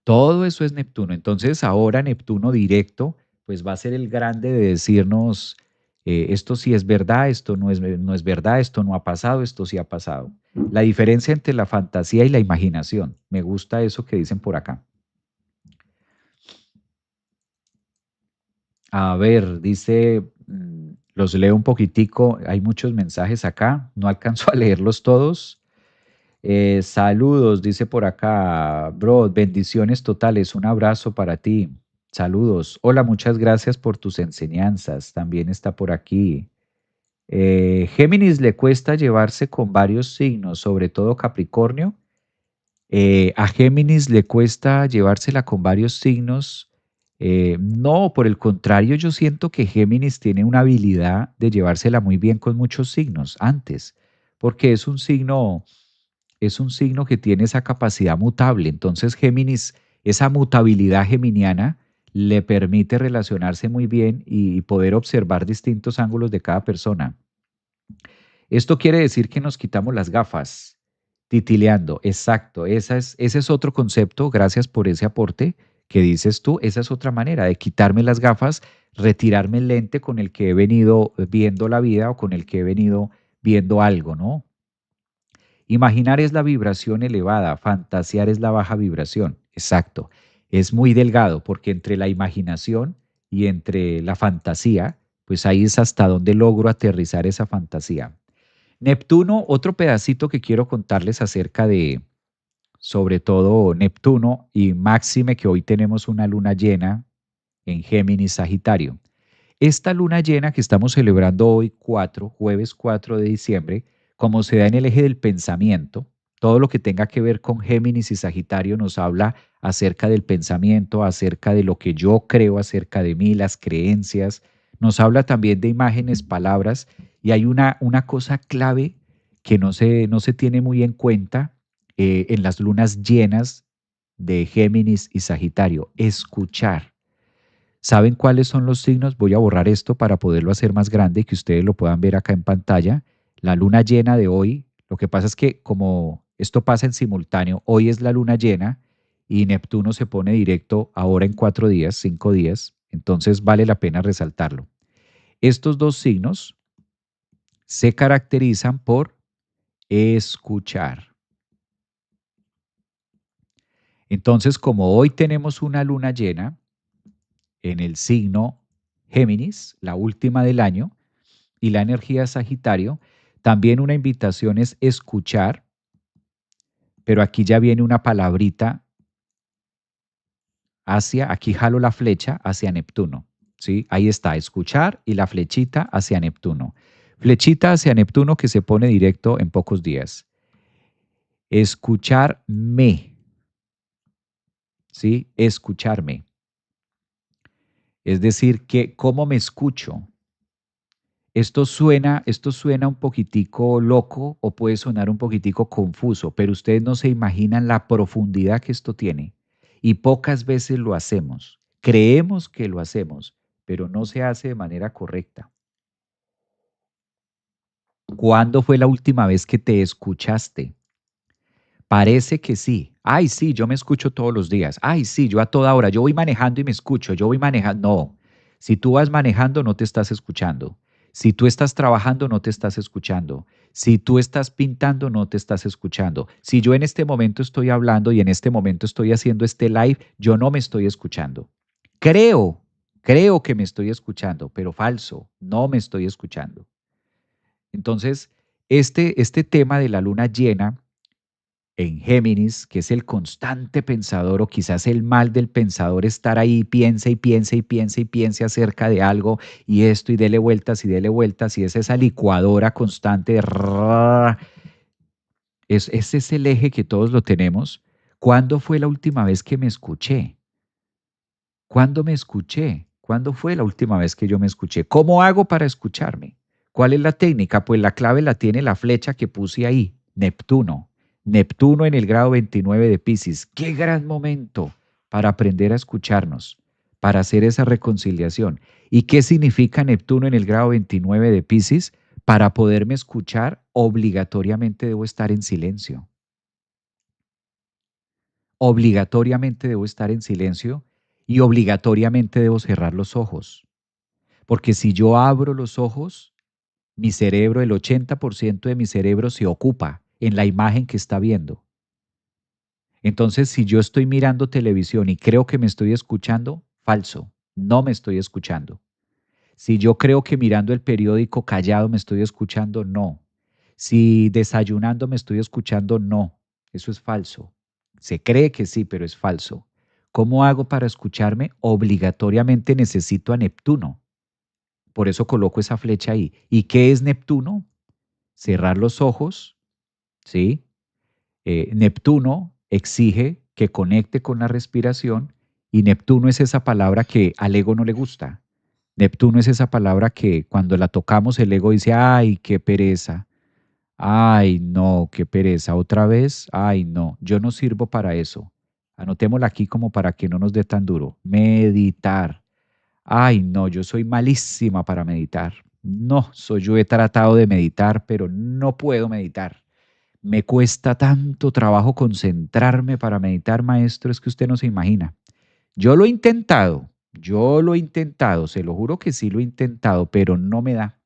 Todo eso es Neptuno. Entonces ahora Neptuno directo, pues va a ser el grande de decirnos, esto sí es verdad, esto no es verdad, esto no ha pasado, esto sí ha pasado. La diferencia entre la fantasía y la imaginación. Me gusta eso que dicen por acá. A ver, dice, los leo un poquitico, hay muchos mensajes acá, no alcanzo a leerlos todos. Saludos, dice por acá, bro, bendiciones totales, un abrazo para ti. Saludos. Hola, muchas gracias por tus enseñanzas. También está por aquí. Géminis le cuesta llevarse con varios signos, sobre todo Capricornio. A Géminis le cuesta llevársela con varios signos. No, por el contrario, yo siento que Géminis tiene una habilidad de llevársela muy bien con muchos signos antes, porque es un signo que tiene esa capacidad mutable. Entonces, Géminis, esa mutabilidad geminiana le permite relacionarse muy bien y poder observar distintos ángulos de cada persona. Esto quiere decir que nos quitamos las gafas, titileando. Exacto, ese es otro concepto. Gracias por ese aporte que dices tú. Esa es otra manera de quitarme las gafas, retirarme el lente con el que he venido viendo la vida o con el que he venido viendo algo, ¿no? Imaginar es la vibración elevada, fantasear es la baja vibración. Exacto. Es muy delgado porque entre la imaginación y entre la fantasía, pues ahí es hasta donde logro aterrizar esa fantasía. Neptuno, otro pedacito que quiero contarles acerca de, sobre todo Neptuno y máxime que hoy tenemos una luna llena en Géminis Sagitario. Esta luna llena que estamos celebrando hoy, jueves 4 de diciembre, como se da en el eje del pensamiento, Todo lo que tenga que ver con Géminis y Sagitario nos habla acerca del pensamiento, acerca de lo que yo creo acerca de mí, las creencias. Nos habla también de imágenes, palabras, y hay una cosa clave que no se tiene muy en cuenta en las lunas llenas de Géminis y Sagitario, escuchar. ¿Saben cuáles son los signos? Voy a borrar esto para poderlo hacer más grande y que ustedes lo puedan ver acá en pantalla. La luna llena de hoy, lo que pasa es que como esto pasa en simultáneo, hoy es la luna llena y Neptuno se pone directo ahora en 4 días, 5 días, entonces vale la pena resaltarlo. Estos dos signos se caracterizan por escuchar. Entonces, como hoy tenemos una luna llena en el signo Géminis, la última del año, y la energía Sagitario, también una invitación es escuchar, pero aquí ya viene una palabrita hacia, aquí jalo la flecha hacia Neptuno, ¿sí? Ahí está, escuchar y la flechita hacia Neptuno. Flechita hacia Neptuno que se pone directo en pocos días. Escucharme, ¿sí? Escucharme. Es decir, que cómo me escucho. Esto suena un poquitico loco o puede sonar un poquitico confuso, pero ustedes no se imaginan la profundidad que esto tiene. Y pocas veces lo hacemos. Creemos que lo hacemos, pero no se hace de manera correcta. ¿Cuándo fue la última vez que te escuchaste? Parece que sí. Ay, sí, yo me escucho todos los días. Ay, sí, yo a toda hora. Yo voy manejando y me escucho. Yo voy manejando. No. Si tú vas manejando, no te estás escuchando. Si tú estás trabajando, no te estás escuchando. Si tú estás pintando, no te estás escuchando. Si yo en este momento estoy hablando y en este momento estoy haciendo este live, yo no me estoy escuchando. Creo, creo que me estoy escuchando, pero falso, no me estoy escuchando. Entonces, este tema de la luna llena en Géminis, que es el constante pensador o quizás el mal del pensador, estar ahí, piensa y piensa y piensa y piensa acerca de algo y esto y dele vueltas y es esa licuadora constante de ese es el eje que todos lo tenemos. ¿Cuándo fue la última vez que me escuché? ¿Cuándo me escuché? ¿Cuándo fue la última vez que yo me escuché? ¿Cómo hago para escucharme? ¿Cuál es la técnica? Pues la clave la tiene la flecha que puse ahí, Neptuno. Neptuno en el grado 29 de Piscis. ¡Qué gran momento para aprender a escucharnos, para hacer esa reconciliación! ¿Y qué significa Neptuno en el grado 29 de Piscis? Para poderme escuchar, obligatoriamente debo estar en silencio. Obligatoriamente debo estar en silencio y obligatoriamente debo cerrar los ojos. Porque si yo abro los ojos, mi cerebro, el 80% de mi cerebro se ocupa en la imagen que está viendo. Entonces, si yo estoy mirando televisión y creo que me estoy escuchando, falso, no me estoy escuchando. Si yo creo que mirando el periódico callado me estoy escuchando, no. Si desayunando me estoy escuchando, no. Eso es falso. Se cree que sí, pero es falso. ¿Cómo hago para escucharme? Obligatoriamente necesito a Neptuno. Por eso coloco esa flecha ahí. ¿Y qué es Neptuno? Cerrar los ojos, ¿sí? Neptuno exige que conecte con la respiración y Neptuno es esa palabra que al ego no le gusta. Neptuno es esa palabra que cuando la tocamos el ego dice, ay, qué pereza, ay, no, qué pereza, otra vez, ay, no, yo no sirvo para eso. Anotémosla aquí como para que no nos dé tan duro. Meditar. Ay, no, yo soy malísima para meditar. No, yo he tratado de meditar, pero no puedo meditar. Me cuesta tanto trabajo concentrarme para meditar, maestro, es que usted no se imagina. Yo lo he intentado, se lo juro que sí lo he intentado, pero no me da.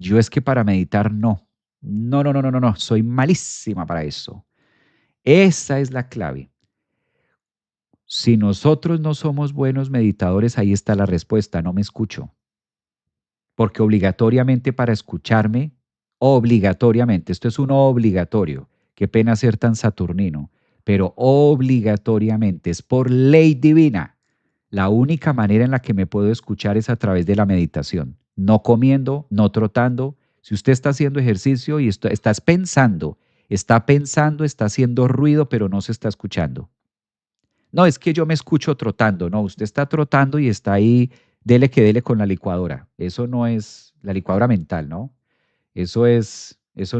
Yo es que para meditar no. No, no, no, no, no, no, soy malísima para eso. Esa es la clave. Si nosotros no somos buenos meditadores, ahí está la respuesta, no me escucho. Porque obligatoriamente para escucharme, obligatoriamente, esto es un obligatorio, qué pena ser tan saturnino, pero obligatoriamente, es por ley divina. La única manera en la que me puedo escuchar es a través de la meditación, no comiendo, no trotando. Si usted está haciendo ejercicio y estás pensando Está pensando, está haciendo ruido, pero no se está escuchando. No, es que yo me escucho trotando. No, usted está trotando y está ahí, dele que dele con la licuadora. Eso no es la licuadora mental, ¿no? Eso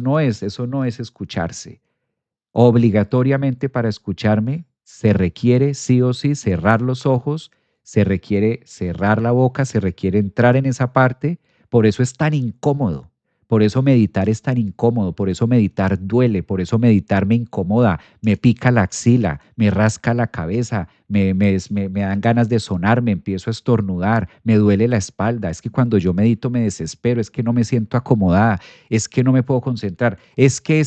no es escucharse. Obligatoriamente para escucharme se requiere sí o sí cerrar los ojos, se requiere cerrar la boca, se requiere entrar en esa parte. Por eso es tan incómodo. Por eso meditar es tan incómodo, por eso meditar duele, por eso meditar me incomoda, me pica la axila, me rasca la cabeza, me dan ganas de sonar, me empiezo a estornudar, me duele la espalda. Es que cuando yo medito me desespero, es que no me siento acomodada, es que no me puedo concentrar, es que,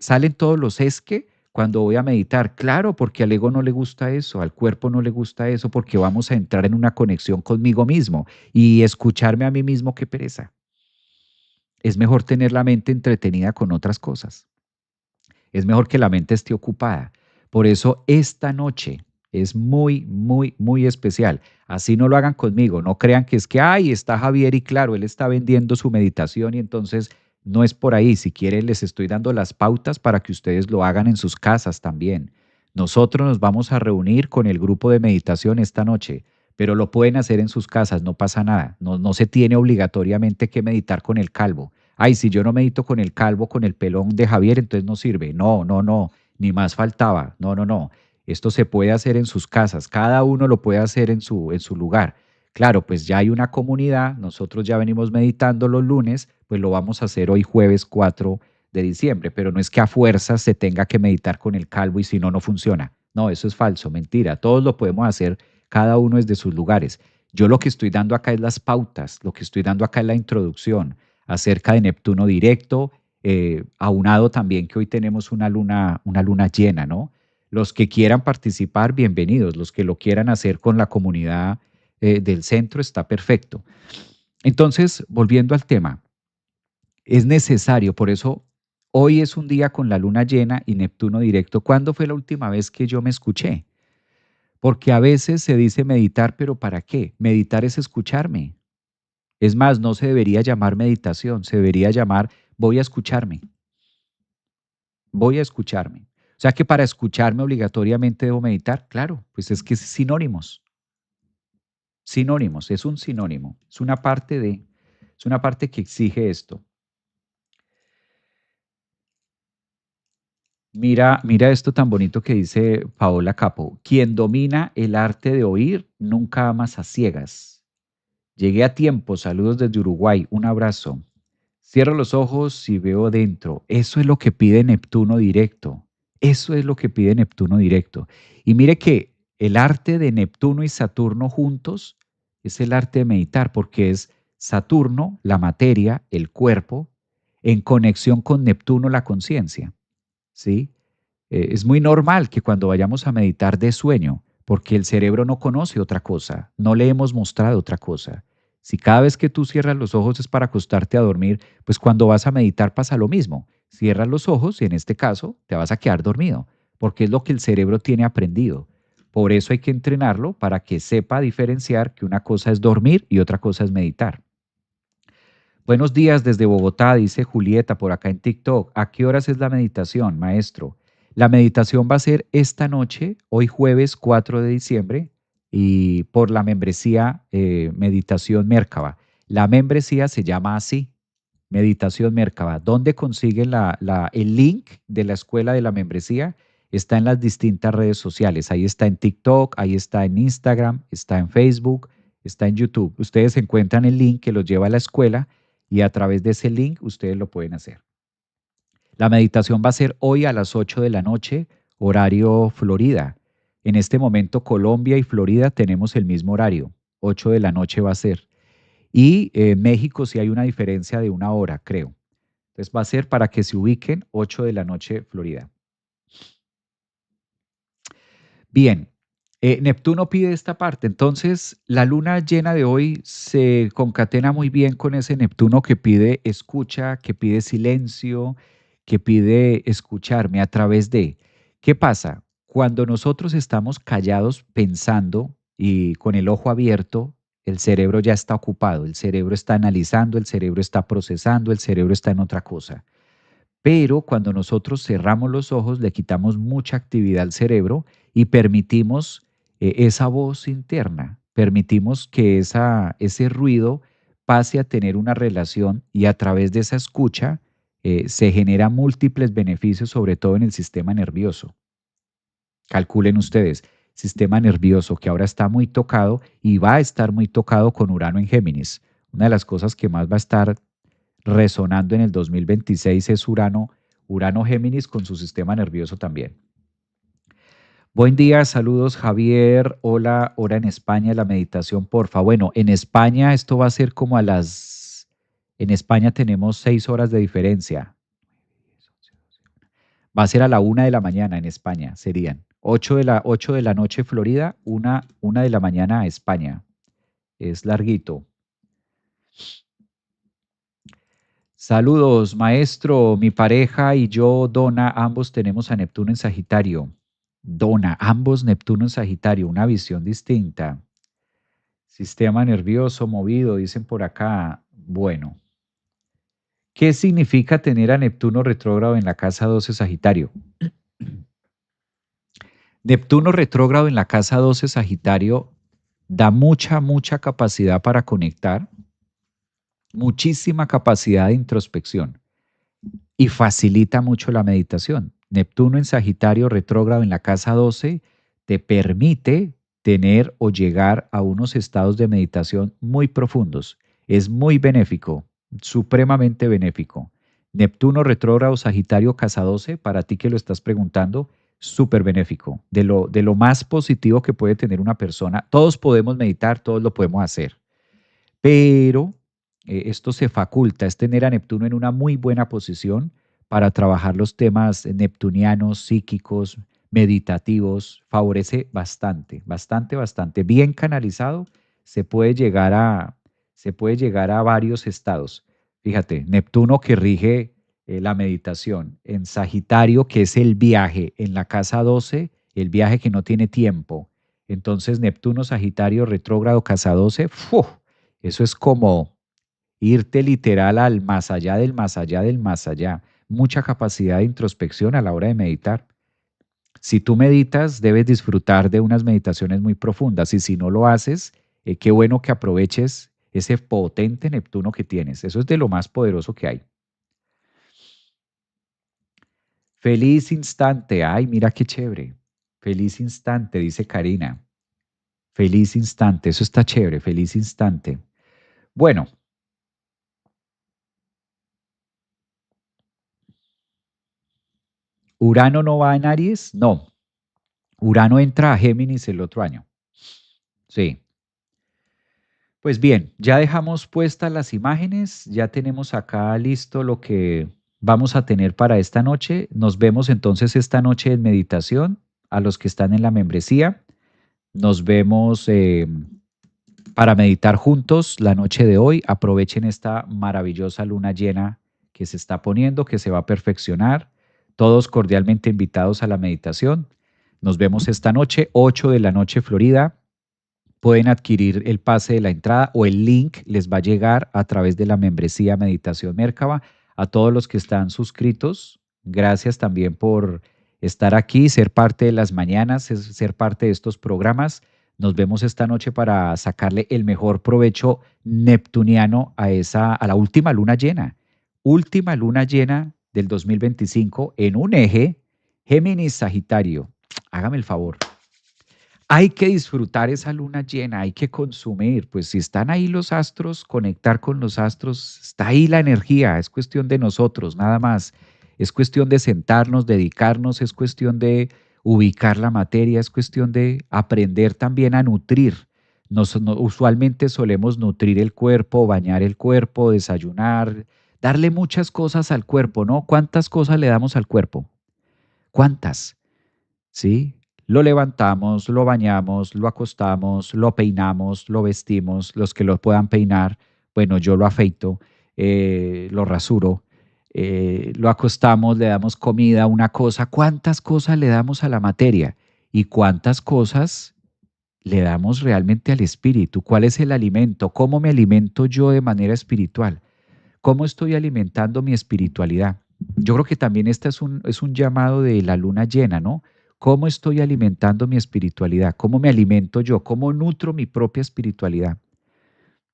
salen todos los es que cuando voy a meditar. Claro, porque al ego no le gusta eso, al cuerpo no le gusta eso, porque vamos a entrar en una conexión conmigo mismo y escucharme a mí mismo, qué pereza. Es mejor tener la mente entretenida con otras cosas. Es mejor que la mente esté ocupada. Por eso esta noche es muy, muy, muy especial. Así no lo hagan conmigo. No crean que es que, ay, está Javier y claro, él está vendiendo su meditación y entonces no es por ahí. Si quieren, les estoy dando las pautas para que ustedes lo hagan en sus casas también. Nosotros nos vamos a reunir con el grupo de meditación esta noche, pero lo pueden hacer en sus casas, no pasa nada. No, no se tiene obligatoriamente que meditar con el calvo. Ay, si yo no medito con el calvo, con el pelón de Javier, entonces no sirve. No, no, no, ni más faltaba. No, no, no. Esto se puede hacer en sus casas, cada uno lo puede hacer en su lugar. Claro, pues ya hay una comunidad, nosotros ya venimos meditando los lunes, pues lo vamos a hacer hoy jueves 4 de diciembre, pero no es que a fuerzas se tenga que meditar con el calvo y si no, no funciona. No, eso es falso, mentira. Todos lo podemos hacer, cada uno desde sus lugares. Yo lo que estoy dando acá es las pautas, lo que estoy dando acá es la introducción acerca de Neptuno directo, aunado también que hoy tenemos una luna llena, ¿no? Los que quieran participar, bienvenidos. Los que lo quieran hacer con la comunidad del centro, está perfecto. Entonces, volviendo al tema, es necesario, por eso hoy es un día con la luna llena y Neptuno directo. ¿Cuándo fue la última vez que yo me escuché? Porque a veces se dice meditar, pero ¿para qué? Meditar es escucharme. Es más, no se debería llamar meditación, se debería llamar voy a escucharme, voy a escucharme. O sea que para escucharme obligatoriamente debo meditar, claro, pues es que es sinónimos, sinónimos, es un sinónimo, es una parte que exige esto. Mira, mira esto tan bonito que dice Paola Capo, quien domina el arte de oír nunca amas a ciegas. Llegué a tiempo, saludos desde Uruguay, un abrazo. Cierro los ojos y veo dentro. Eso es lo que pide Neptuno directo. Eso es lo que pide Neptuno directo. Y mire que el arte de Neptuno y Saturno juntos es el arte de meditar, porque es Saturno, la materia, el cuerpo, en conexión con Neptuno, la conciencia. ¿Sí? Es muy normal que cuando vayamos a meditar de sueño, porque el cerebro no conoce otra cosa, no le hemos mostrado otra cosa. Si cada vez que tú cierras los ojos es para acostarte a dormir, pues cuando vas a meditar pasa lo mismo. Cierras los ojos y en este caso te vas a quedar dormido, porque es lo que el cerebro tiene aprendido. Por eso hay que entrenarlo para que sepa diferenciar que una cosa es dormir y otra cosa es meditar. Buenos días desde Bogotá, dice Julieta por acá en TikTok. ¿A qué horas es la meditación, maestro? La meditación va a ser esta noche, hoy jueves 4 de diciembre, y por la membresía Meditación Mércaba. La membresía se llama así, Meditación Mércaba. ¿Dónde consiguen el link de la escuela de la membresía? Está en las distintas redes sociales. Ahí está en TikTok, ahí está en Instagram, está en Facebook, está en YouTube. Ustedes encuentran el link que los lleva a la escuela y a través de ese link ustedes lo pueden hacer. La meditación va a ser hoy a las 8 de la noche, horario Florida. En este momento Colombia y Florida tenemos el mismo horario. 8 de la noche va a ser. Y México sí hay una diferencia de una hora, creo. Entonces va a ser para que se ubiquen 8 de la noche Florida. Bien, Neptuno pide esta parte. Entonces, la luna llena de hoy se concatena muy bien con ese Neptuno que pide escucha, que pide silencio, que pide escucharme a través de. ¿Qué pasa? Cuando nosotros estamos callados pensando y con el ojo abierto, el cerebro ya está ocupado, el cerebro está analizando, el cerebro está procesando, el cerebro está en otra cosa. Pero cuando nosotros cerramos los ojos, le quitamos mucha actividad al cerebro y permitimos esa voz interna, permitimos que ese ruido pase a tener una relación y a través de esa escucha se genera múltiples beneficios, sobre todo en el sistema nervioso. Calculen ustedes, sistema nervioso que ahora está muy tocado y va a estar muy tocado con Urano en Géminis. Una de las cosas que más va a estar resonando en el 2026 es Urano, Urano Géminis con su sistema nervioso también. Buen día, saludos Javier. Hola, hora en España, la meditación, porfa. Bueno, en España esto va a ser como en España tenemos 6 horas de diferencia. Va a ser a la 1 de la mañana en España, serían 8 de la noche Florida, una de la mañana España. Es larguito. Saludos, maestro. Mi pareja y yo, Donna, ambos tenemos a Neptuno en Sagitario. Donna, ambos Neptuno en Sagitario, una visión distinta. Sistema nervioso movido, dicen por acá. Bueno, ¿qué significa tener a Neptuno retrógrado en la casa 12 Sagitario? Neptuno retrógrado en la casa 12 Sagitario da mucha capacidad para conectar, muchísima capacidad de introspección y facilita mucho la meditación. Neptuno en Sagitario retrógrado en la casa 12 te permite tener o llegar a unos estados de meditación muy profundos. Es muy benéfico, supremamente benéfico. Neptuno retrógrado Sagitario casa 12, para ti que lo estás preguntando, súper benéfico, de lo más positivo que puede tener una persona. Todos podemos meditar, todos lo podemos hacer, pero esto se faculta, es tener a Neptuno en una muy buena posición para trabajar los temas neptunianos, psíquicos, meditativos, favorece bastante. Bien canalizado, se puede llegar a, se puede llegar a varios estados. Fíjate, Neptuno que rige la meditación, en Sagitario, que es el viaje, en la casa 12 el viaje que no tiene tiempo. Entonces, Neptuno, Sagitario, retrógrado, casa 12, ¡fu! Eso es como irte literal al más allá del más allá del más allá. Mucha capacidad de introspección a la hora de meditar. Si tú meditas, debes disfrutar de unas meditaciones muy profundas y si no lo haces, qué bueno que aproveches ese potente Neptuno que tienes. Eso es de lo más poderoso que hay. Feliz instante. Ay, mira qué chévere. Feliz instante, dice Karina. Feliz instante. Eso está chévere. Feliz instante. Bueno, ¿Urano no va en Aries? No. Urano entra a Géminis el otro año. Sí. Pues bien, ya dejamos puestas las imágenes, ya tenemos acá listo lo que vamos a tener para esta noche. Nos vemos entonces esta noche en meditación a los que están en la membresía. Nos vemos para meditar juntos la noche de hoy. Aprovechen esta maravillosa luna llena que se está poniendo, que se va a perfeccionar. Todos cordialmente invitados a la meditación. Nos vemos esta noche, 8 de la noche Florida. Pueden adquirir el pase de la entrada o el link les va a llegar a través de la membresía Meditación Mércaba. A todos los que están suscritos, gracias también por estar aquí, ser parte de las mañanas, ser parte de estos programas. Nos vemos esta noche para sacarle el mejor provecho neptuniano a la última luna llena del 2025 en un eje Géminis Sagitario. Hágame el favor. Hay que disfrutar esa luna llena, hay que consumir, pues si están ahí los astros, conectar con los astros, está ahí la energía, es cuestión de nosotros, nada más. Es cuestión de sentarnos, dedicarnos, es cuestión de ubicar la materia, es cuestión de aprender también a nutrir. Usualmente solemos nutrir el cuerpo, bañar el cuerpo, desayunar, darle muchas cosas al cuerpo, ¿no? ¿Cuántas cosas le damos al cuerpo? ¿Cuántas? ¿Sí? Lo levantamos, lo bañamos, lo acostamos, lo peinamos, lo vestimos, los que lo puedan peinar, bueno, yo lo afeito, lo rasuro, lo acostamos, le damos comida, una cosa, ¿cuántas cosas le damos a la materia? ¿Y cuántas cosas le damos realmente al espíritu? ¿Cuál es el alimento? ¿Cómo me alimento yo de manera espiritual? ¿Cómo estoy alimentando mi espiritualidad? Yo creo que también este es un llamado de la luna llena, ¿no? ¿Cómo estoy alimentando mi espiritualidad? ¿Cómo me alimento yo? ¿Cómo nutro mi propia espiritualidad?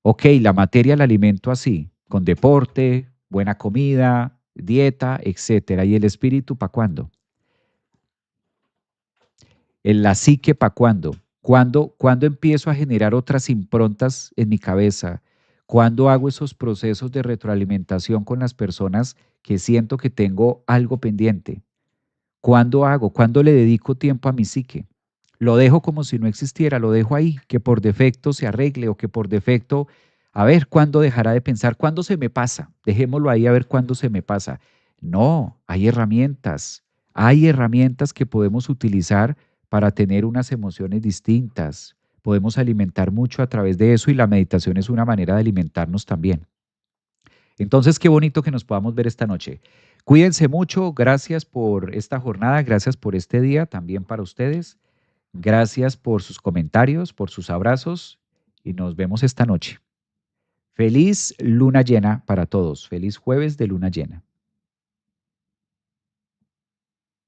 Ok, la materia la alimento así, con deporte, buena comida, dieta, etcétera. ¿Y el espíritu para cuándo? La psique para cuándo. ¿Cuándo empiezo a generar otras improntas en mi cabeza? ¿Cuándo hago esos procesos de retroalimentación con las personas que siento que tengo algo pendiente? ¿Cuándo hago? ¿Cuándo le dedico tiempo a mi psique? Lo dejo como si no existiera, lo dejo ahí, que por defecto se arregle o que por defecto, a ver cuándo dejará de pensar, cuándo se me pasa, dejémoslo ahí a ver cuándo se me pasa. No, hay herramientas que podemos utilizar para tener unas emociones distintas. Podemos alimentar mucho a través de eso y la meditación es una manera de alimentarnos también. Entonces, qué bonito que nos podamos ver esta noche. Cuídense mucho, gracias por esta jornada, gracias por este día también para ustedes. Gracias por sus comentarios, por sus abrazos y nos vemos esta noche. Feliz luna llena para todos. Feliz jueves de luna llena.